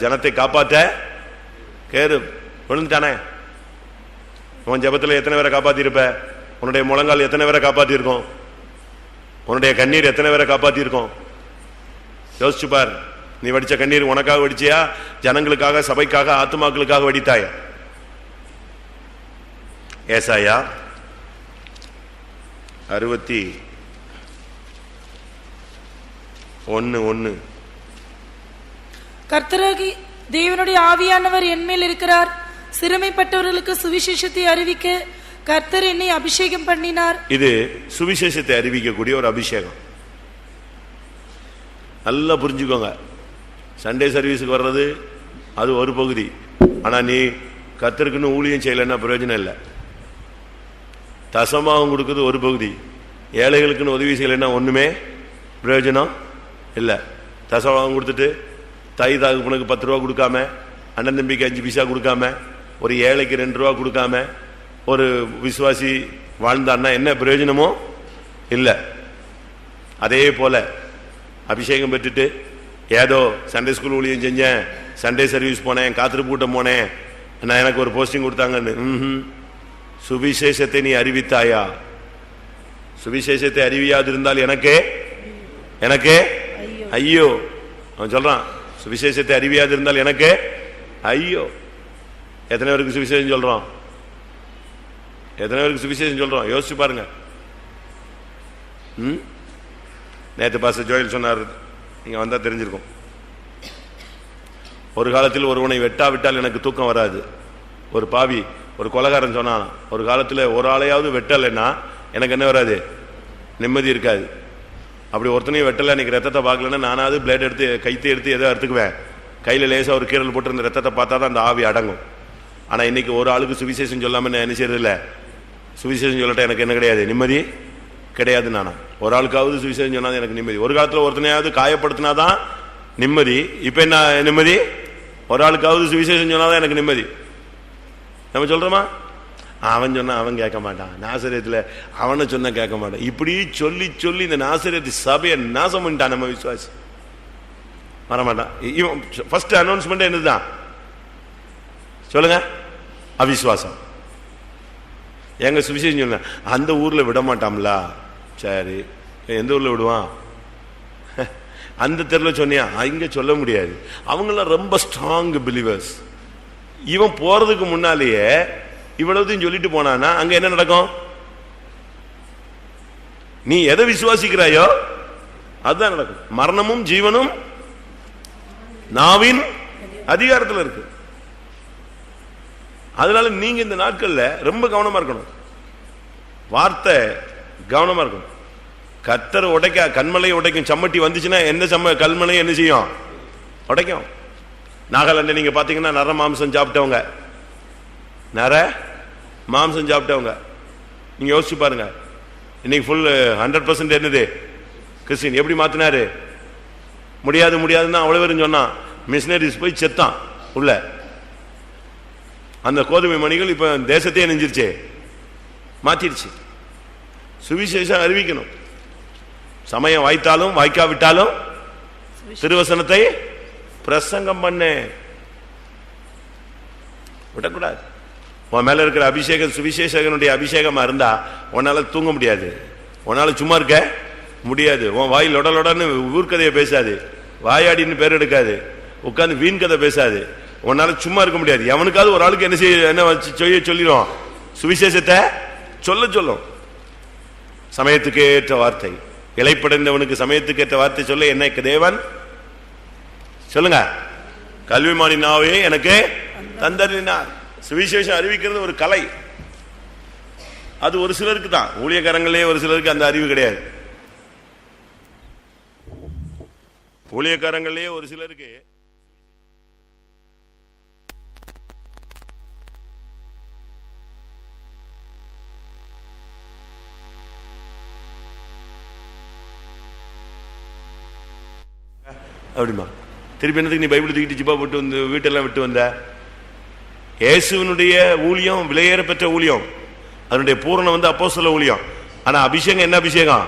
ஜனத்தை காப்பாற்ற கேரு விழுந்துட்டானே. உன் ஜபத்தில் எத்தனை பேரை காப்பாத்திருப்ப? உன்னுடைய முழங்கால் எத்தனை பேரை காப்பாத்திருக்கோம்? உன்னுடைய கண்ணீர் எத்தனை பேரை காப்பாத்திருக்கோம்? யோசிச்சு பார். நீ வடிச்ச கண்ணீர் உனக்காக வடிச்சியா, ஜனங்களுக்காக, சபைக்காக, ஆத்துமாக்களுக்காக வடித்தாயா? ஏசாயா 61:1. கர்த்தராகி தேவனுடைய ஆவியானவர் என்மேல் இருக்கிறார், சிறுமைப்பட்டவர்களுக்கு சுவிசேஷத்தை அறிவிக்க கர்த்தர் என்னை அபிஷேகம் பண்ணினார். இது சுவிசேஷத்தை அறிவிக்கக்கூடிய ஒரு அபிஷேகம். நல்லா புரிஞ்சுக்கோங்க. சண்டே சர்வீஸுக்கு வர்றது அது ஒரு பகுதி. ஆனா நீ கர்த்தருக்குன்னு ஊழியம் செய்யலைன்னா பிரயோஜனம் இல்லை. தசமாவும் கொடுக்குறது ஒரு பகுதி. ஏழைகளுக்குன்னு உதவி செய்யலைன்னா ஒண்ணுமே பிரயோஜனம் இல்லை. தசமாவும் கொடுத்துட்டு தாய் தாகுப்பனுக்கு 10 ரூபா கொடுக்காம, அண்ணன் தம்பிக்கு 5 பைசா கொடுக்காம, ஒரு ஏழைக்கு 2 ரூபா கொடுக்காம ஒரு விசுவாசி வாழ்ந்தான்னா என்ன பிரயோஜனமோ இல்லை. அதே போல அபிஷேகம் பெற்றுட்டு ஏதோ சண்டே ஸ்கூல் ஊழியம் செஞ்சேன், சண்டே சர்வீஸ் போனேன், காத்திருப்பு கூட்டம் போனேன், நான் எனக்கு ஒரு போஸ்டிங் கொடுத்தாங்கன்னு. சுவிசேஷத்தை நீ அறிவித்தாயா? சுவிசேஷத்தை அறிவியாது இருந்தால் எனக்கே ஐயோ. அவன் சொல்றான், சுவிசேஷத்தை அறிவியாது இருந்தால் எனக்கு ஐயோ. எத்தனை பேருக்கு சுவிசேஷம் சொல்றோம்? எத்தனை பேருக்கு சுவிசேஷம் சொல்றோம்? யோசிச்சு பாருங்க. நேற்று பாஸ்டர் ஜோயல் சொன்னார், நீங்க வந்தா தெரிஞ்சிருக்கும். ஒரு காலத்தில் ஒருவனை வெட்டாவிட்டால் எனக்கு தூக்கம் வராது. ஒரு பாவி, ஒரு கொலைகாரன் சொன்னான், ஒரு காலத்தில் ஒரு ஆளையாவது வெட்டலைன்னா எனக்கு என்ன வராது? நிம்மதி இருக்காது. அப்படி ஒருத்தனையும் வெட்டலை, இன்னைக்கு ரத்தத்தை பார்க்கலன்னா நானாவது பிளேட் எடுத்து கைத்தை எடுத்து எதோ எடுத்துக்குவேன். கையில் லேசாக ஒரு கீரல் போட்டு இந்த ரத்தத்தை பார்த்தா தான் அந்த ஆவி அடங்கும். ஆனால் இன்னைக்கு ஒரு ஆளுக்கு சுவிசேஷம் சொல்லாமல் நான் என்ன செய்யறது இல்லை. சுவிசேஷம் சொல்லட்ட எனக்கு என்ன கிடையாது? நிம்மதி கிடையாது. நானா ஒரு ஆளுக்காவது சுவிசேஷம் சொன்னா எனக்கு நிம்மதி. ஒரு காலத்தில் ஒருத்தனையாவது காயப்படுத்தினாதான் நிம்மதி. இப்போ என்ன நிம்மதி? ஒரு ஆளுக்காவது சுவிசேஷம் சொன்னாதான் எனக்கு நிம்மதி. நம்ம சொல்றோமா? அவன் சொன்னா அவன் கேட்க மாட்டான், நாசரியத்துல அவனை சொன்ன கேட்க மாட்டான். இப்படி சொல்லி சொல்லி இந்த நாசரியத்து சபையை நாசம் பண்ணிட்டான். நம்ம விசுவாசி வரமாட்டான். இவன் ஃபர்ஸ்ட் அனௌன்ஸ்மெண்ட் என்னதுதான் சொல்லுங்க? அவிசுவாசம். எங்க சுவிசேஷம் சொன்ன அந்த ஊர்ல விட மாட்டாம்ல. சரி, எந்த ஊர்ல விடுவான்? அந்த தெருவில் சொன்னியா? இங்க சொல்ல முடியாது. அவங்களாம் ரொம்ப ஸ்ட்ராங் பிலீவர்ஸ். இவன் போறதுக்கு முன்னாலேயே இவ்வளவுதையும் சொல்லிட்டு போனானா அங்க என்ன நடக்கும்? நீ எதை விசுவாசிக்கிறாயோ அதுதான் நடக்கும். மரணமும் ஜீவனும் நாவின் அதிகாரத்தில் இருக்கு. அதனால நீங்க இந்த நாட்கள்ல ரொம்ப கவனமா இருக்கணும், வார்த்தை கவனமா இருக்கணும். கர்த்தர் உடைக்க கண்மலையை உடைக்கும் சம்மட்டி வந்துச்சுன்னா எந்த கல்மலையும் என்ன செய்யும்? உடைக்கும். நாகாலாந்து நீங்க பாத்தீங்கன்னா நர மாம்சம் சாப்பிட்டவங்க, நர மாம்சம் சாப்பிட்டவங்க நீங்க யோசிச்சு பாருங்க. இன்னைக்கு ஃபுல் 100% என்னது? கிறிஸ்டின். எப்படி மாத்தினாரு? முடியாது முடியாதுன்னு அவ்வளவு பேரும் சொன்னான். மிஷினரிஸ் போய் செத்தான் உள்ள. அந்த கோதுமை மணிகள் இப்ப தேசத்தையே நெஞ்சிருச்சே, மாத்திருச்சு. சுவிசேஷம் அறிவிக்கணும். சமயம் வாய்த்தாலும் வாய்க்காவிட்டாலும் திருவசனத்தை பிரசங்கம் பண்ண விடக்கூடாது. உன் மேல இருக்கிற அபிஷேகம் சுவிசேஷகனுடைய அபிஷேகமா இருந்தா உன்னால தூங்க முடியாது, உன்னால சும்மா இருக்க முடியாது. உன் வாய் லொடலொடன்னு ஊர்க்கதையை பேசாது, வாயாடின்னு பேர் எடுக்காது, உட்காந்து வீண் கதை பேசாது. உன்னால சும்மா இருக்க முடியாது. எவனுக்காவது ஒரு ஆளுக்கு என்ன செய்ய என்ன சொல்லிடும்? சுவிசேஷத்தை சொல்லும். சமயத்துக்கு ஏற்ற வார்த்தை, இலைப்படைந்தவனுக்கு சமயத்துக்கு ஏற்ற வார்த்தை சொல்ல என்ன தேவன் சொல்லுங்க. கல்விமானினாவே எனக்கு தந்தறினார். சுவிசேஷம் அறிவிக்கிறது ஒரு கலை. அது ஒரு சிலருக்கு தான், ஊழியக்காரங்களே ஒரு சிலருக்கு அந்த அறிவு கிடையாது. ஊழியக்காரங்களே ஒரு சிலருக்கு அப்படிமா. திருப்பி என்னதுக்கு நீ பைபிள் தூக்கிட்டு ஜிப்பா போட்டு வந்து வீட்டெல்லாம் விட்டு வந்த? இயேசுவினுடைய ஊழியம் விலையேற பெற்ற ஊழியம், அதனுடைய பூரணம் வந்து அப்போஸ்தல ஊழியம். ஆனா அபிஷேகம் என்ன அபிஷேகம்?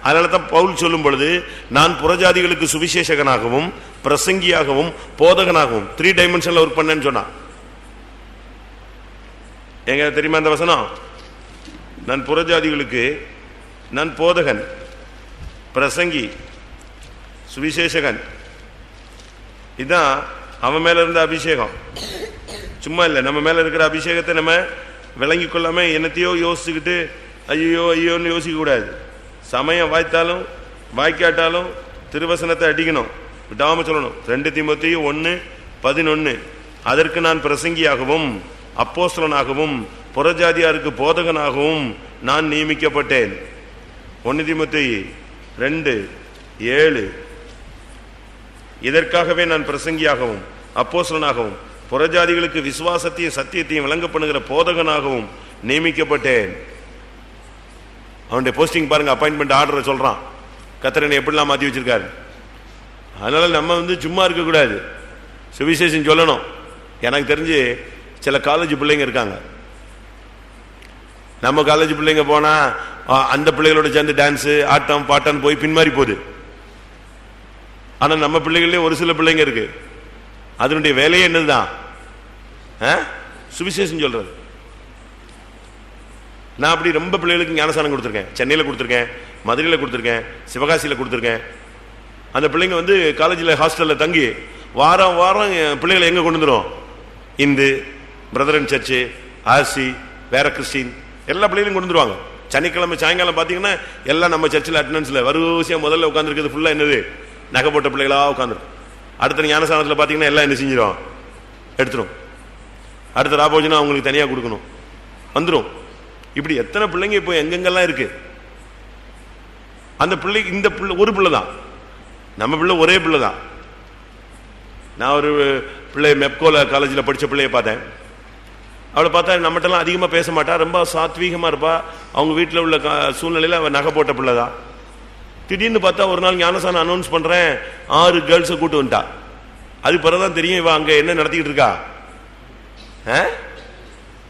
அதனால தான் பவுல் சொல்லும் பொழுது நான் புறஜாதிகளுக்கு சுவிசேஷகனாகவும் பிரசங்கியாகவும் போதகனாகவும் 3 டைமென்ஷன்ல ஒர்க் பண்ணேன்னு சொன்னான். எங்க தெரியுமா அந்த வசனம்? நான் புறஜாதிகளுக்கு நான் போதகன், பிரசங்கி, சுவிசேஷகன். இதுதான் அவன் மேல இருந்த அபிஷேகம். சும்மா இல்லை, நம்ம மேல இருக்கிற அபிஷேகத்தை நம்ம விளங்கி கொள்ளாம என்னத்தையோ யோசிச்சுக்கிட்டு ஐயோ ஐயோன்னு யோசிக்க கூடாது. சமயம் வாய்த்தாலும் வாய்க்காட்டாலும் திருவசனத்தை அடிக்கணும், விடாம சொல்லணும். 2 தீமோத்தேயு 1:11 அதற்கு நான் பிரசங்கியாகவும் அப்போஸ்தலனாகவும் புறஜாதியாருக்கு போதகனாகவும் நான் நியமிக்கப்பட்டேன். 1 தீமோத்தேயு 2:7 இதற்காகவே நான் பிரசங்கியாகவும் அப்போஸ்தலனாகவும் புறஜாதிகளுக்கு விசுவாசத்தையும் சத்தியத்தையும் விளங்க பண்ணுகிற போதகனாகவும் நியமிக்கப்பட்டேன். அவனுடைய போஸ்டிங் பாருங்க, அப்பாயின்மெண்ட் ஆர்டர் சொல்றான். கர்த்தர் எப்படிலாம் மாத்தி வச்சிருக்காரு. அதனால நம்ம வந்து சும்மா இருக்க கூடாது, சுவிசேஷம் சொல்லணும். எனக்கு தெரிஞ்சு சில காலேஜ் பிள்ளைங்க இருக்காங்க, நம்ம காலேஜ் பிள்ளைங்க போனா அந்த பிள்ளைகளோட சேர்ந்து டான்ஸ் ஆட்டம் பாட்டம் போய் பின்மாறி போகுது. ஆனா நம்ம பிள்ளைகளே ஒரு சில பிள்ளைங்க இருக்கு, அதனுடைய வேலையே என்னதுதான்? சுவிசேஷம் சொல்றது. நான் அப்படி ரொம்ப பிள்ளைகளுக்கு ஞானசானம் கொடுத்துருக்கேன். சென்னையில் கொடுத்துருக்கேன், மதுரையில் கொடுத்துருக்கேன், சிவகாசியில் கொடுத்துருக்கேன். அந்த பிள்ளைங்க வந்து காலேஜில் ஹாஸ்டலில் தங்கி வாரம் வாரம் பிள்ளைகளை எங்கே கொண்டு வந்துடும்? இந்து, பிரதரன் சர்ச்சு, ஆர்சி, வேற கிறிஸ்டின் எல்லா பிள்ளைகளையும் கொண்டு வந்துருவாங்க. சனிக்கிழமை சாயங்காலம் பார்த்தீங்கன்னா எல்லாம் நம்ம சர்ச்சில் அட்டண்டன்ஸில் வரிசையாக முதல்ல உட்காந்துருக்கிறது ஃபுல்லாக என்னது? நகை போட்ட பிள்ளைகளாக உட்காந்துரும். அடுத்த ஞானசானத்தில் பார்த்தீங்கன்னா எல்லாம் என்ன செஞ்சிடும்? எடுத்துரும். அடுத்த ராபோஜனா அவங்களுக்கு தனியாக கொடுக்கணும், வந்துடும். இப்படி எத்தனை பிள்ளைங்க இப்போ எங்கெங்கெல்லாம் இருக்கு. அந்த பிள்ளை இந்த பிள்ளை ஒரு பிள்ளை தான், நம்ம பிள்ளை ஒரே பிள்ளை தான். நான் ஒரு பிள்ளை மெப்கோல காலேஜில் படித்த பிள்ளைய பார்த்தேன். அவளை பார்த்தா நம்மகிட்டலாம் அதிகமாக பேச மாட்டா, ரொம்ப சாத்வீகமாக இருப்பா. அவங்க வீட்டில் உள்ள சூழ்நிலையில் அவன் நகை போட்ட பிள்ளை தான். திடீர்னு பார்த்தா ஒரு நாள் ஞானசானம் அனௌன்ஸ் பண்ணுறேன், 6 கேர்ள்ஸை கூட்டு வந்துட்டா. அது பிறகுதான் தெரியும் இவன் அங்கே என்ன நடத்திக்கிட்டு இருக்கா.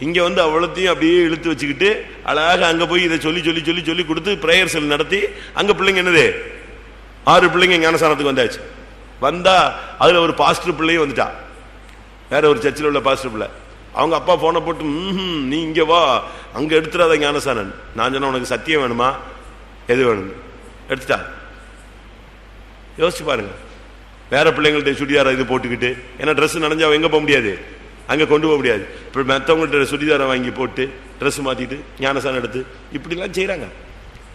இங்கே வந்து அவ்வளோத்தையும் அப்படியே இழுத்து வச்சுக்கிட்டு அழகாக அங்கே போய் இதை சொல்லி சொல்லி சொல்லி சொல்லி கொடுத்து ப்ரேயர் செல் நடத்தி அங்கே பிள்ளைங்க என்னது 6 பிள்ளைங்க ஞானசானத்துக்கு வந்தாச்சு. வந்தா அதில் ஒரு பாஸ்டர் பிள்ளையும் வந்துட்டா, வேற ஒரு சர்ச்சில் உள்ள பாஸ்டர் பிள்ளை. அவங்க அப்பா போனை போட்டு நீ இங்கே வா, அங்கே எடுத்துடாத ஞானசானன். நான் சொன்ன உனக்கு சத்தியம் வேணுமா எது வேணும் எடுத்துட்டா. யோசிச்சு பாருங்க, வேற பிள்ளைங்கள்ட்ட சுடிதார இது போட்டுக்கிட்டு, ஏன்னா ட்ரெஸ் நனைஞ்சா எங்கே போக முடியாது, அங்கே கொண்டு போக முடியாது. இப்போ மற்றவங்கள்ட்ட சுடிதாரை வாங்கி போட்டு ட்ரெஸ் மாற்றிட்டு ஞானசானம் எடுத்து இப்படிலாம் செய்கிறாங்க.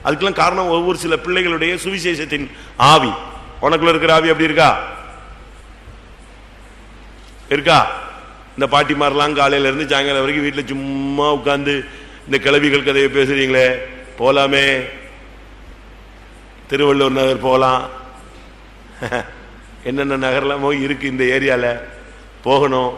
அதுக்கெல்லாம் காரணம் ஒவ்வொரு சில பிள்ளைகளுடைய சுவிசேஷத்தின் ஆவி. உனக்குள்ள இருக்கிற ஆவி அப்படி இருக்கா? இருக்கா? இந்த பாட்டிமாரெல்லாம் காலையில இருந்து சாயங்காலம் வரைக்கும் வீட்டில் சும்மா உட்கார்ந்து இந்த கிளவிகள் கதையை பேசுறீங்களே, போலாமே, திருவள்ளூர் நகர் போகலாம், என்னென்ன நகர்லாமோ இருக்கு இந்த ஏரியால, போகணும்,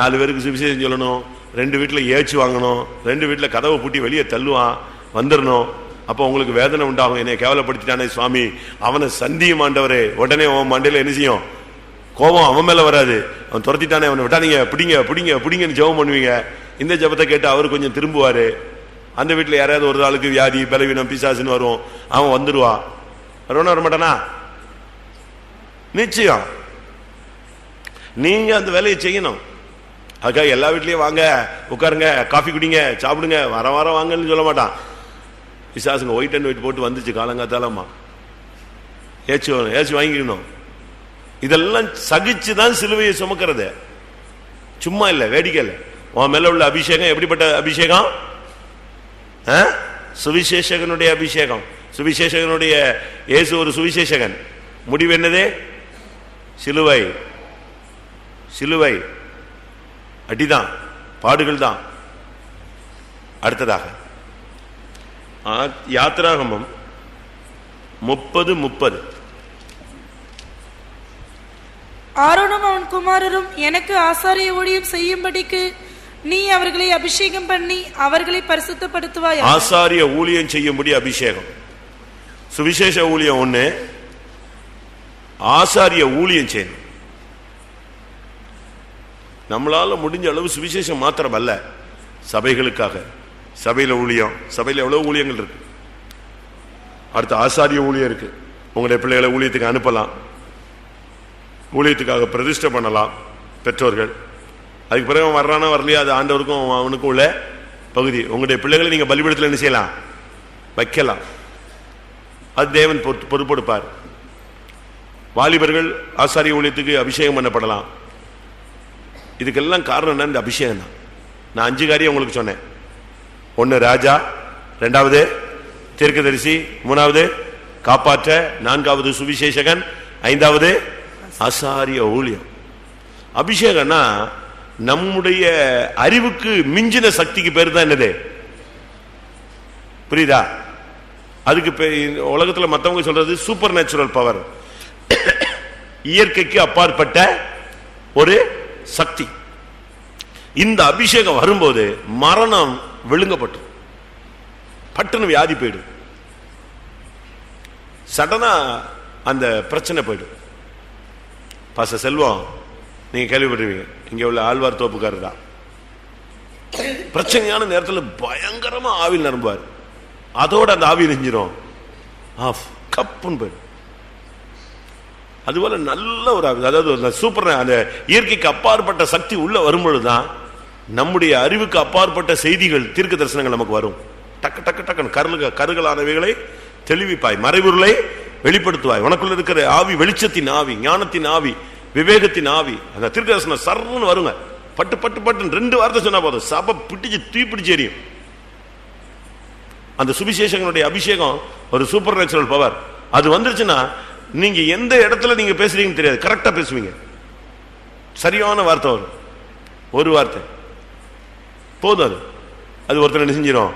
4 பேருக்கு சுவிசேஷம் சொல்லணும், 2 வீட்டில் ஏச்சு வாங்கணும், 2 வீட்டில் கதவை பூட்டி வெளியே தள்ளுவான், வந்துடணும். அப்போ உங்களுக்கு வேதனை உண்டாகும், என்னை கேவலப்படுத்திட்டானே சுவாமி, அவனை சந்தியும் ஆண்டவரே. உடனே அவன் மண்டையில் என்ன செய்யும்? கோபம் அவன் மேல வராது, அவன் துரத்திட்டானே, அவனை விட்டானீங்க, பிடிங்க பிடிங்க பிடிங்கன்னு ஜெபம் பண்ணுவீங்க. இந்த ஜெபத்தை கேட்டு அவர் கொஞ்சம் திரும்புவாரு. அந்த வீட்டில் யாராவது ஒரு ஆளுக்கு வியாதி, பலவீனம், பிசாசுன்னு வரும், அவன் வந்துடுவான். வருவானா வரமாட்டானா? நிச்சயம். நீங்க அந்த வேலையை செய்யணும். அதுக்காக எல்லா வீட்லயும் வாங்க, உட்காருங்க, காஃபி குடிங்க, சாப்பிடுங்க, வர வாரம் வாங்கன்னு சொல்ல மாட்டான். பிசாசுங்க ஒயிட் அண்ட் ஒயிட் போட்டு வந்துச்சு காலங்காத்தாலம்மா, ஏச்சு வாங்கிக்கணும். இதெல்லாம் சகிச்சுதான் சிலுவையை சுமக்கிறது, சும்மா இல்ல, வேடிக்கை இல்ல. உன் மேல உள்ள அபிஷேகம் எப்படிப்பட்ட அபிஷேகம்? சுவிசேஷகனுடைய அபிஷேகம். சுவிசேஷகனுடைய இயேசு ஒரு சுவிசேஷகன். முடிவு என்னது? சிலுவை. சிலுவை அடிதான், பாடுகள் தான். அடுத்ததாக யாத்திராகமம் 30:30. ஆரோனும் அவன் குமாரரும் எனக்கு ஆசாரிய ஊழியம் செய்யும்படிக்கு நீ அவர்களை அபிஷேகம் பண்ணி அவர்களை பரிசுத்தப்படுத்துவாய். ஆசாரிய ஊழியம் செய்யும்படி அபிஷேகம். சுவிசேஷ ஊழியம் ஒண்ணு, ஆசாரிய ஊழியம் செய்யணும். நம்மளால முடிஞ்ச அளவு சுவிசேஷம் மாத்திரம் அல்ல, சபைகளுக்காக, சபையில ஊழியம், சபையில எவ்வளவு ஊழியங்கள் இருக்கு. அடுத்து ஆசாரிய ஊழியம் இருக்கு. உங்களுடைய பிள்ளைகளை ஊழியத்துக்கு அனுப்பலாம், ஊழியத்துக்காக பிரதிஷ்டை பண்ணலாம் பெற்றோர்கள். அதுக்கு பிறகு வர்றானா வரலையா, அது ஆண்டவருக்கும் அவனுக்கும் உள்ள பகுதி. உங்களுடைய பிள்ளைகளை நீங்க பலிபீடத்தில் என்ன செய்யலாம்? வைக்கலாம். அது தேவன் பொறுப்பெடுப்பார். வாலிபர்கள் ஆசாரிய ஊழியத்துக்கு அபிஷேகம் பண்ணப்படலாம். இதுக்கெல்லாம் காரணம் என்ன? இந்த அபிஷேகம் தான். நான் 5 காரியம் உங்களுக்கு சொன்னேன். 1 ராஜா, 2வது தீர்க்கதரிசி, 3வது காப்பாற்ற, 4வது சுவிசேஷகன், 5வது ஆசாரிய ஊழியம். அபிஷேகம்னா நம்முடைய அறிவுக்கு மிஞ்சின சக்திக்கு பேர் தான் என்னது? புரியுதா? அதுக்கு உலகத்துல மத்தவங்க சொல்றது சூப்பர் நேச்சுரல் பவர், இயற்கைக்கு அப்பாற்பட்ட ஒரு சக்தி. இந்த அபிஷேகம் வரும்போது மரணம் விழுங்கப்பட்டு பட்டுன்னு வியாதி போயிடும், சடனா அந்த பிரச்சனை போயிடும். பாச செல்வம் நீங்க கேள்விப்பட்டிருவீங்க, இங்க உள்ள ஆழ்வார் தோப்புக்காரர் தான். பிரச்சனையான நேரத்தில் பயங்கரமா ஆவில் நிரம்புவார், அதோட அந்த ஆவி நெஞ்சிரும், ஆஃப் கப்புன்னு போயிடும். அதுபோல நல்ல ஒரு ஆவி, அதாவது சூப்பர், அந்த இயற்கைக்கு அப்பாற்பட்ட சக்தி உள்ள வரும்பொழுதுதான் நம்முடைய அறிவுக்கு அப்பாற்பட்ட செய்திகள், தீர்க்க தரிசனங்கள் நமக்கு வரும். டக்கு டக்கு டக்குன்னு கருகலானவைகளை தெளிவிப்பாய், மறைபொருளை வெளிப்படுத்துவாய். உனக்குள்ள இருக்கிற ஆவி வெளிச்சத்தின் ஆவி, ஞானத்தின் ஆவி, விவேகத்தின் ஆவி. அந்த தீர்க்க தரிசனம் சர்ன்னு வருங்க, பட்டு பட்டு பட்டு 2 வார்த்தை சொன்னா போதும், சபை பிடிச்சு தீ பிடிச்சு எரியும். அந்த சுவிசேஷகனுடைய அபிஷேகம் ஒரு சூப்பர் நேச்சுரல் பவர். அது வந்துருச்சுன்னா நீங்க எந்த இடத்துல நீங்க பேசுறீங்கன்னு தெரியாது, கரெக்டா பேசுவீங்க. சரியான வார்த்தை வரும், ஒரு வார்த்தை போதும், அது ஒருத்தர் என்ன செஞ்சிடும்?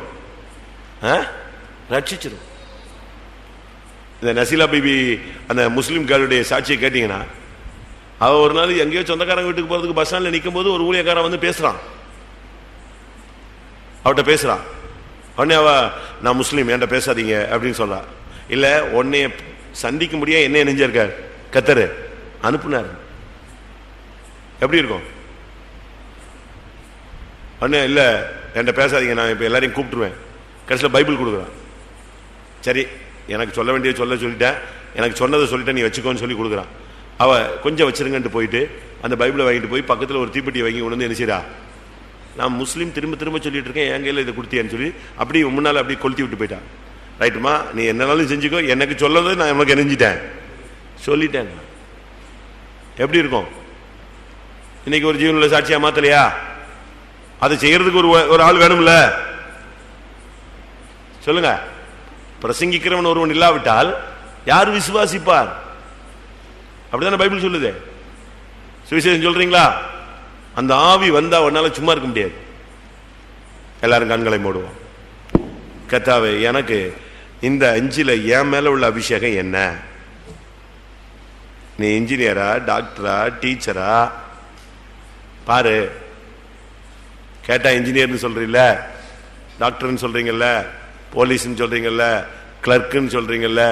ரட்சிச்சிடும். இந்த நசீலா பிபி அந்த முஸ்லிம் கேளுடைய சாட்சியை கேட்டீங்கன்னா, அவ ஒரு நாள் எங்கேயோ சொந்தக்காரங்க வீட்டுக்கு போறதுக்கு பஸ் ஸ்டாண்ட்ல நிற்கும் போது ஒரு ஊழியக்காரன் வந்து பேசுறான், அவட்ட பேசுறான். உடனே அவ, நான் முஸ்லீம், என்கிட்ட பேசாதீங்க அப்படின்னு சொல்றா. இல்ல, உன்னைய சந்திக்க முடியாது, என்ன நெஞ்சிருக்கார் கத்தரு அனுப்புனார். எப்படி இருக்கும்? உடனே இல்ல என்கிட்ட பேசாதீங்க, நான் இப்ப எல்லாரையும் கூப்பிட்டுருவேன். கடைசியில் பைபிள் கொடுக்குறான். சரி, எனக்கு சொல்ல வேண்டியது சொல்லிட்டேன், எனக்கு சொன்னதை சொல்லிட்டேன், நீ வச்சுக்கோன்னு சொல்லி கொடுக்குறான். அவ கொஞ்சம் வச்சிருங்கன்ட்டு போயிட்டு அந்த பைபிளை வாங்கிட்டு போய் பக்கத்தில் ஒரு தீப்பெட்டியை வாங்கி கொண்டு வந்து என்ன செய்றா, நான் முஸ்லீம் திரும்ப திரும்ப சொல்லிட்டு இருக்கேன், என் கையில் இதை கொடுத்தியான்னு சொல்லி அப்படி முன்னால் அப்படி கொளுத்தி விட்டு போயிட்டான். ரைட்டுமா, நீ என்னன்னாலும் செஞ்சுக்கோ, எனக்கு சொல்லது நான் எனக்கு எரிஞ்சிட்டேன் சொல்லிட்டேன். எப்படி இருக்கும்? இன்னைக்கு ஒரு ஜீவனுள்ள சாட்சியா மாத்தலையா? அதை செய்யறதுக்கு ஒரு ஆள் வேணும்ல, சொல்லுங்க. பிரசங்கிக்கிறவன் ஒருவன் இல்லாவிட்டால் யார் விசுவாசிப்பார்? அப்படிதானே பைபிள் சொல்லுது. சுவிசேஷம் சொல்றீங்களா? அந்த ஆவி வந்தா உன்னால சும்மா இருக்க முடியாது. எல்லாரும் கண்களை மூடுவோம். கர்த்தாவே, எனக்கு இந்த 5ல என் மேல உள்ள அபிஷேகம் என்ன? நீ இன்ஜினியரா, டாக்டரா, டீச்சரா? பாரு, கேட்டா இன்ஜினியர்னு சொல்றீல்ல, டாக்டர்னு சொல்றீங்கல்ல, போலீஸ்ன்னு சொல்றீங்கல்ல, கிளர்க்குன்னு சொல்றீங்கல்ல,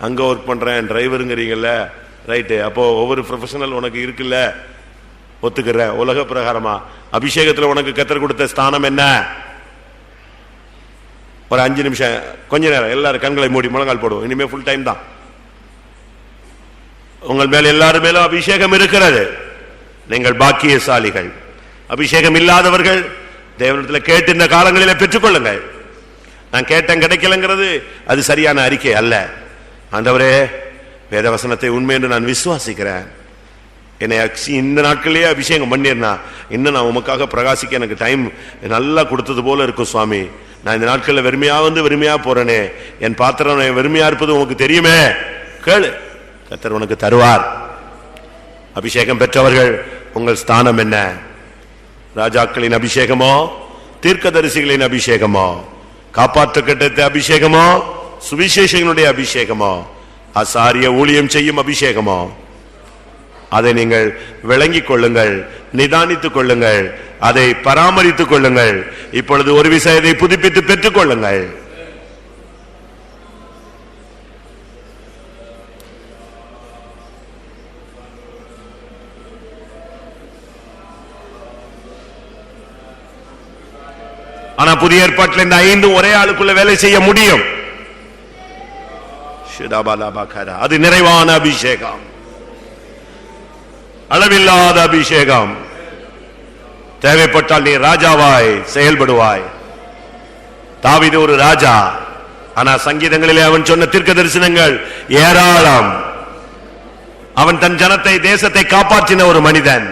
அங்க ஒர்க் பண்றேன், டிரைவருங்கிறீங்கல்ல, ரைட்டு. அப்போ ஒவ்வொரு ப்ரொஃபஷனல் உனக்கு இருக்குல்ல, ஒத்துக்கிற. உலக பிரகாரமா அபிஷேகத்துல உனக்கு கர்த்தர் கொடுத்த ஸ்தானம் என்ன? ஒரு 5 நிமிஷம், கொஞ்ச நேரம் எல்லாரும் கண்களை மூடி முழங்கால் போடுவோம். இனிமே ஃபுல் டைம் தான். உங்கள் மேல எல்லாரும் மேலும் அபிஷேகம் இருக்கிறது. நீங்கள் பாக்கியசாலிகள். அபிஷேகம் இல்லாதவர்கள் தேவனிடத்தில் கேட்டு இந்த காலங்களில் பெற்றுக்கொள்ளுங்கள். நான் கேட்டேன் கிடைக்கலங்கிறது அது சரியான அறிக்கை அல்ல. ஆண்டவரே, வேதவசனத்தை உண்மை என்று நான் விசுவாசிக்கிறேன். என்னை இந்த நாட்களிலேயே அபிஷேகம் பண்ணிருந்தா இன்னும் நான் உமக்காக பிரகாசிக்க எனக்கு டைம் நல்லா கொடுத்தது போல இருக்கும் சுவாமி. நான் இந்த நாட்களில் வெறுமையா வந்து வெறுமையா போறேனே, என் பாத்திரம் வெறுமையா இருப்பது உனக்கு தெரியுமே. கேளு, கர்த்தர் உனக்கு தருவார். அபிஷேகம் பெற்றவர்கள் உங்கள் ஸ்தானம் என்ன? ராஜாக்களின் அபிஷேகமோ, தீர்க்கதரிசிகளின் அபிஷேகமோ, காப்பாற்ற கட்டத்த அபிஷேகமோ, சுவிசேஷங்களுடைய அபிஷேகமோ, ஆசாரிய ஊழியம் செய்யும் அபிஷேகமோ? அதை நீங்கள் விளங்கிக் கொள்ளுங்கள், நிதானித்துக் கொள்ளுங்கள், அதை பராமரித்துக் கொள்ளுங்கள். இப்பொழுது ஒரு விஷயத்தை புதுப்பித்து பெற்றுக் கொள்ளுங்கள். ஆனா புதிய ஏற்பாட்டில் இந்த 5 ஒரே ஆளுக்குள்ள வேலை செய்ய முடியும். அது நிறைவான அபிஷேகம், அளவில்லாத அபிஷேகம். தேவைப்பட்டால் நீ ராஜாவாய் செயல்படுவாய். தாவீது ஒரு ராஜா, ஆனா சங்கீதங்களிலே அவன் சொன்ன தீர்க்க தரிசனங்கள் ஏராளம். அவன் தன் ஜனத்தை, தேசத்தை காப்பாற்றின ஒரு மனிதன்.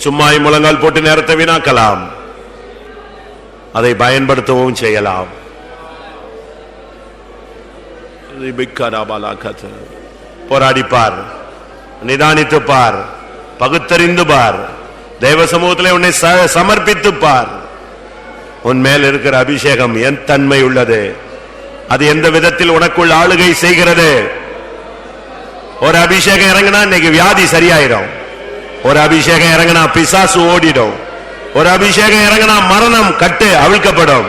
சும்மாய் முழங்கால் போட்டு நேரத்தை வீணாக்கலாம், அதை பயன்படுத்தவும் செய்யலாம். போராடிப்பார், நிதானித்துப்பார், பகுத்தறிந்து பார், தேவ சமூகத்திலே உன்னை சமர்ப்பித்து பார். உன் மேல் இருக்கிற அபிஷேகம் என் தன்மை உள்ளது, அது எந்த விதத்தில் உனக்குள் ஆளுகை செய்கிறது. ஒரு அபிஷேகம் இறங்கினா இன்னைக்கு வியாதி சரியாயிடும். ஒரு அபிஷேகம் இறங்கினா பிசாசு ஓடிடும். ஒரு அபிஷேகம் இறங்கினா மரணம் கட்டு அவிழ்க்கப்படும்.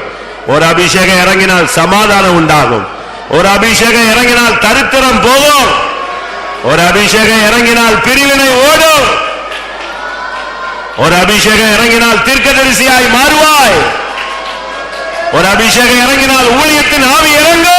ஒரு அபிஷேகம் இறங்கினால் சமாதானம் உண்டாகும். ஒரு அபிஷேகம் இறங்கினால் தரித்திரம் போகும். ஒரு அபிஷேகம் இறங்கினால் பிரிவினை ஓடும். ஒரு அபிஷேகம் இறங்கினால் தீர்க்கதரிசியாய் மாறுவாய். ஒரு அபிஷேகம் இறங்கினால் ஊழியத்தின் ஆவி இறங்கும்.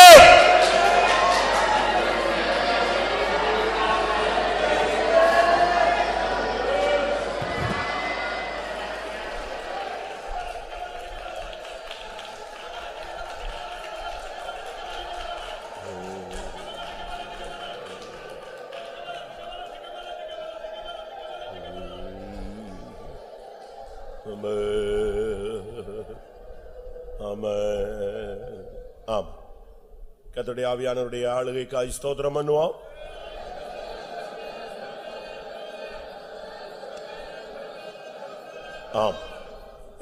கர்த்தருடைய ஆவியானவருடைய ஆளுகைக்காய் ஸ்தோத்திரம் பண்ணுவோம். ஆம்,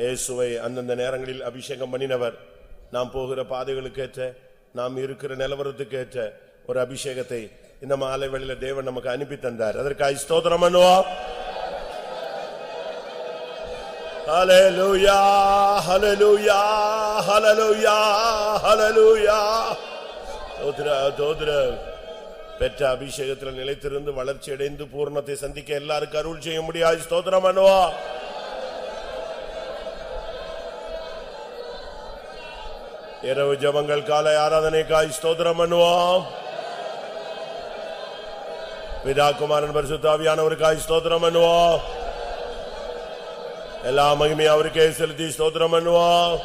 இயேசுவை அந்தந்த நேரங்களில் அபிஷேகம் பண்ணினவர். நாம் போகிற பாதைகளுக்கு ஏற்ற, நாம் இருக்கிற நிலவரத்துக்கு ஏற்ற ஒரு அபிஷேகத்தை இந்த மாலை வேளையில தேவன் நமக்கு அனுப்பி தந்தார். அதற்காக ஸ்தோத்திரம் பண்ணுவோம். ஹல்லேலூயா, ஹல்லேலூயா, ஹல்லேலூயா, ஹல்லேலூயா. பெற்ற அபிஷேகத்தில் நிலைத்திருந்து வளர்ச்சி அடைந்து பூர்ணத்தை சந்திக்க எல்லாருக்கும் அருள் செய்ய முடியாது. ஸ்தோத்திரம் பண்ணுவோம். இரவு ஜெபங்கள், காலை ஆராதனைக்காய் ஸ்தோத்திரம் பண்ணுவோம். பிதா, குமாரன், பரிசுத்த ஆவியானவருக்காய் ஸ்தோத்திரம் பண்ணுவோம். எல்லா மகிமையும் அவருக்கே செலுத்தி ஸ்தோத்திரம் பண்ணுவோம்.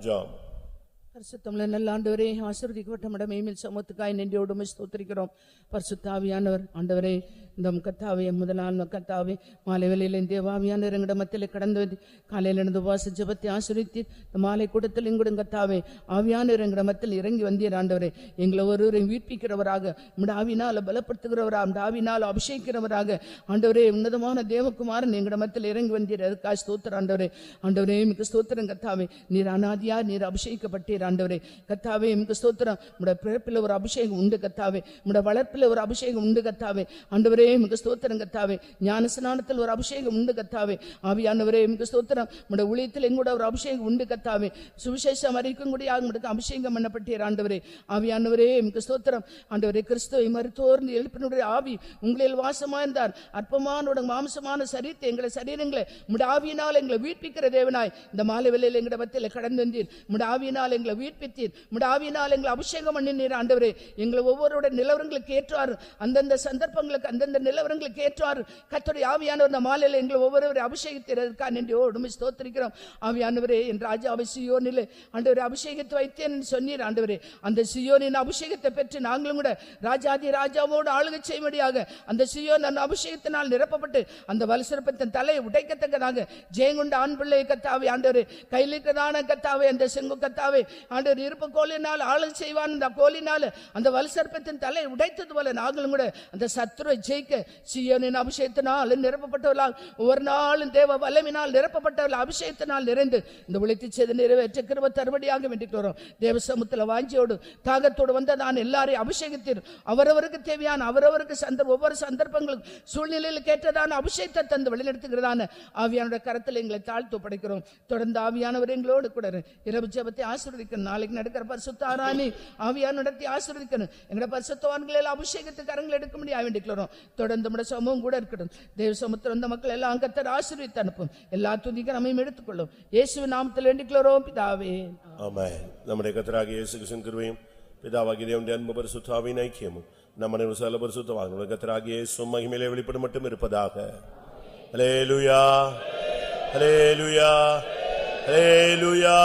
ஜெபம். பரிசுத்தமுள்ள நல்ல ஆண்டவரே, ஆசீர்வதிக்கப்பட்ட மேல் சமத்துக்காய் நன்றியோடு ஸ்தோத்திரிக்கிறோம். பரிசுத்த ஆவியானவர் ஆண்டவரே, இந்த கத்தாவே முதல் கத்தாவே மாலை வேளையில் தேவாவியான எங்கட மத்தியிலே கடந்து வந்து காலையில் இருந்து உபவாச ஜெபத்தை ஆசீர்வதித்தீர். இந்த மாலை கூட்டத்தில் எங்களுடன் கத்தாவே ஆவியான எங்கட மத்தியில் இறங்கி வந்தீர் ஆண்டவரே. எங்களை ஒருவரையும் வீட்பிக்கிறவராக உம்முடைய ஆவியினால் பலப்படுத்துகிறவராக உம்முடைய ஆவியினால் அபிஷேகிக்கிறவராக ஆண்டவரே உன்னதமான தேவகுமாரன் எங்கட மத்தியில் இறங்கி வந்தீர். அதுக்காக ஸ்தோத்திரம் ஆண்டவரே. ஆண்டவரே மிக்க ஸ்தோத்திரம் கத்தாவே. நீர் அநாதியார், நீர் அபிஷேகிக்கப்பட்டீர் ஆண்டவரே. கத்தாவே மிக்க ஸ்தோத்திரம். உம்முடைய பிறப்பில் ஒரு அபிஷேகம் உண்டு கத்தாவே. உம்முடைய வளர்ப்பில் ஒரு அபிஷேகம் உண்டு கத்தாவே. ஆண்டவரே மிக்க ஸ்தோத்திரம் கத்தாவே. ஞானஸ்நானத்தில் ஒரு அபிஷேகம் உண்டு கத்தாவே. ஆவியானவரே மிக்க ஸ்தோத்திரம். உம்முடைய ஊழியத்தில் எங்கூட ஒரு அபிஷேகம் உண்டு கத்தாவே. சுவிசேஷம் அறிவிக்கும்படியாக உம்முடைய அபிஷேகம் பண்ணப்பட்டீர் ஆண்டவரே. ஆவியானவரே மிக்க ஸ்தோத்திரம். ஆண்டவரே கிறிஸ்துவை மருத்துவர் எழுப்பினுடைய ஆவி உங்களில் வாசமாயிருந்தார். அற்பமான மாம்சமான சரீரத்தை எங்களை சரீரங்களை உம்முடைய ஆவியினால் எங்களை வீட்பிக்கிற தேவனாய் இந்த மாலை வேளையில் எங்கட மத்தியில் கடந்து வந்தீர். உம்முடைய ஆவியினால் எங்களை வீட்பித்தீர். உம்முடைய ஆவியினால் எங்களை அபிஷேகம் பண்ணினீர் ஆண்டவரே. எங்களை ஒவ்வொருடைய நிலவரங்களுக்கு ஏற்றார், அந்தந்த சந்தர்ப்பங்களுக்கு அந்தந்த நிலவரங்களுக்கு ஏற்றார் கர்த்தருடைய ஆவியானவர் இந்த மாலையில் எங்களை ஒவ்வொருவரை அபிஷேகித்திருக்கா நன்றியோடு ஸ்தோத்திரிக்கிறோம். ஆவியானவரே என் ராஜாவை சியோனிலே ஆண்டவரே அபிஷேகத்தை வைத்தேன் சொன்னீர் ஆண்டவரே. அந்த சியோனின் அபிஷேகத்தை பெற்று நாங்களும் கூட ராஜாதி ராஜாவோடு ஆளுகை செய்யும்படியாக அந்த சியோன் அந்த அபிஷேகத்தினால் நிரப்பப்பட்டு அந்த வலுசற்பத்தின் தலையை உடைக்கத்தக்கதாக ஜெயங்கொண்ட ஆண் பிள்ளை கத்தாவே ஆண்டவரே கையிலிட்டதான கத்தாவே அந்த செங்கு கத்தாவே ஆண்டவர் இருப்பு கோலினால் ஆளுகை செய்வான். அந்த கோலினால் அந்த வலுசற்பத்தின் தலையை உடைத்தது போல நாங்களும் கூட அந்த சத்துரை ஜெயிக்க சியோனின் அபிஷேகத்தினால் நிரப்பப்பட்டவர்களால் ஒவ்வொரு நாளும் தேவ வல்லமையினால் நிரப்பப்பட்டவர்கள் அபிஷேகத்தினால் நிறைந்து இந்த உழைத்து செய்து நிறைவேற்ற கிருபை தருபடியாக வேண்டிக்கிறோம். தேவ சமூகத்தில் வாஞ்சியோடு தாகத்தோடு வந்த நான் எல்லாரையும் அபிஷேகத்தில் அவரவருக்கு தேவையான அவரவருக்கு ஒவ்வொரு சந்தர்ப்பங்களும் சூழ்நிலையில் கேட்டதான அபிஷேகத்தை தந்து வழிநடத்துகிறதான ஆவியானுடைய கரத்தில் எங்களை தாழ்த்து படைக்கிறோம். தொடர்ந்து ஆவியானவர் எங்களோடு கூட இரவு ஜெபத்தை ஆசீர்வதிக்கணும். நாளைக்கு நடக்கிற பரிசுத்த ஆராதனை ஆவியான நடத்தி ஆசீர்வதிக்கணும். எங்களோட பரிசுத்தவான்களில் அபிஷேகத்துக்கு கரங்கள் எடுக்க முடியாது வேண்டிக்கிறோம். தொடர்ந்து நம்முடைய சமூகம் கூட இருக்கட்டும். தேவ சமூகத்தில் வந்த மக்கள் எல்லாம் கர்த்தர் ஆசீர்வதித்து அனுப்பும். எல்லா துதிக்கும் நம்மையும் எடுத்துக்கொள்ளும். இயேசுவின் நாமத்தில் வேண்டிக்கிறோம் பிதாவே. ஆமென். நம்முடைய கர்த்தராகிய இயேசு கிறிஸ்துவின் கிருபையும் பிதாவாகிய தேவனுடைய அன்பு பரிசுத்த ஆவியின் ஐக்கியமும் நம்முடைய சகல பரிசுத்தவான்களுடைய கர்த்தராகிய இயேசு மகிமையிலே வெளிப்படும் மட்டும் இருப்பதாக. ஹல்லேலூயா, ஹல்லேலூயா, ஹல்லேலூயா.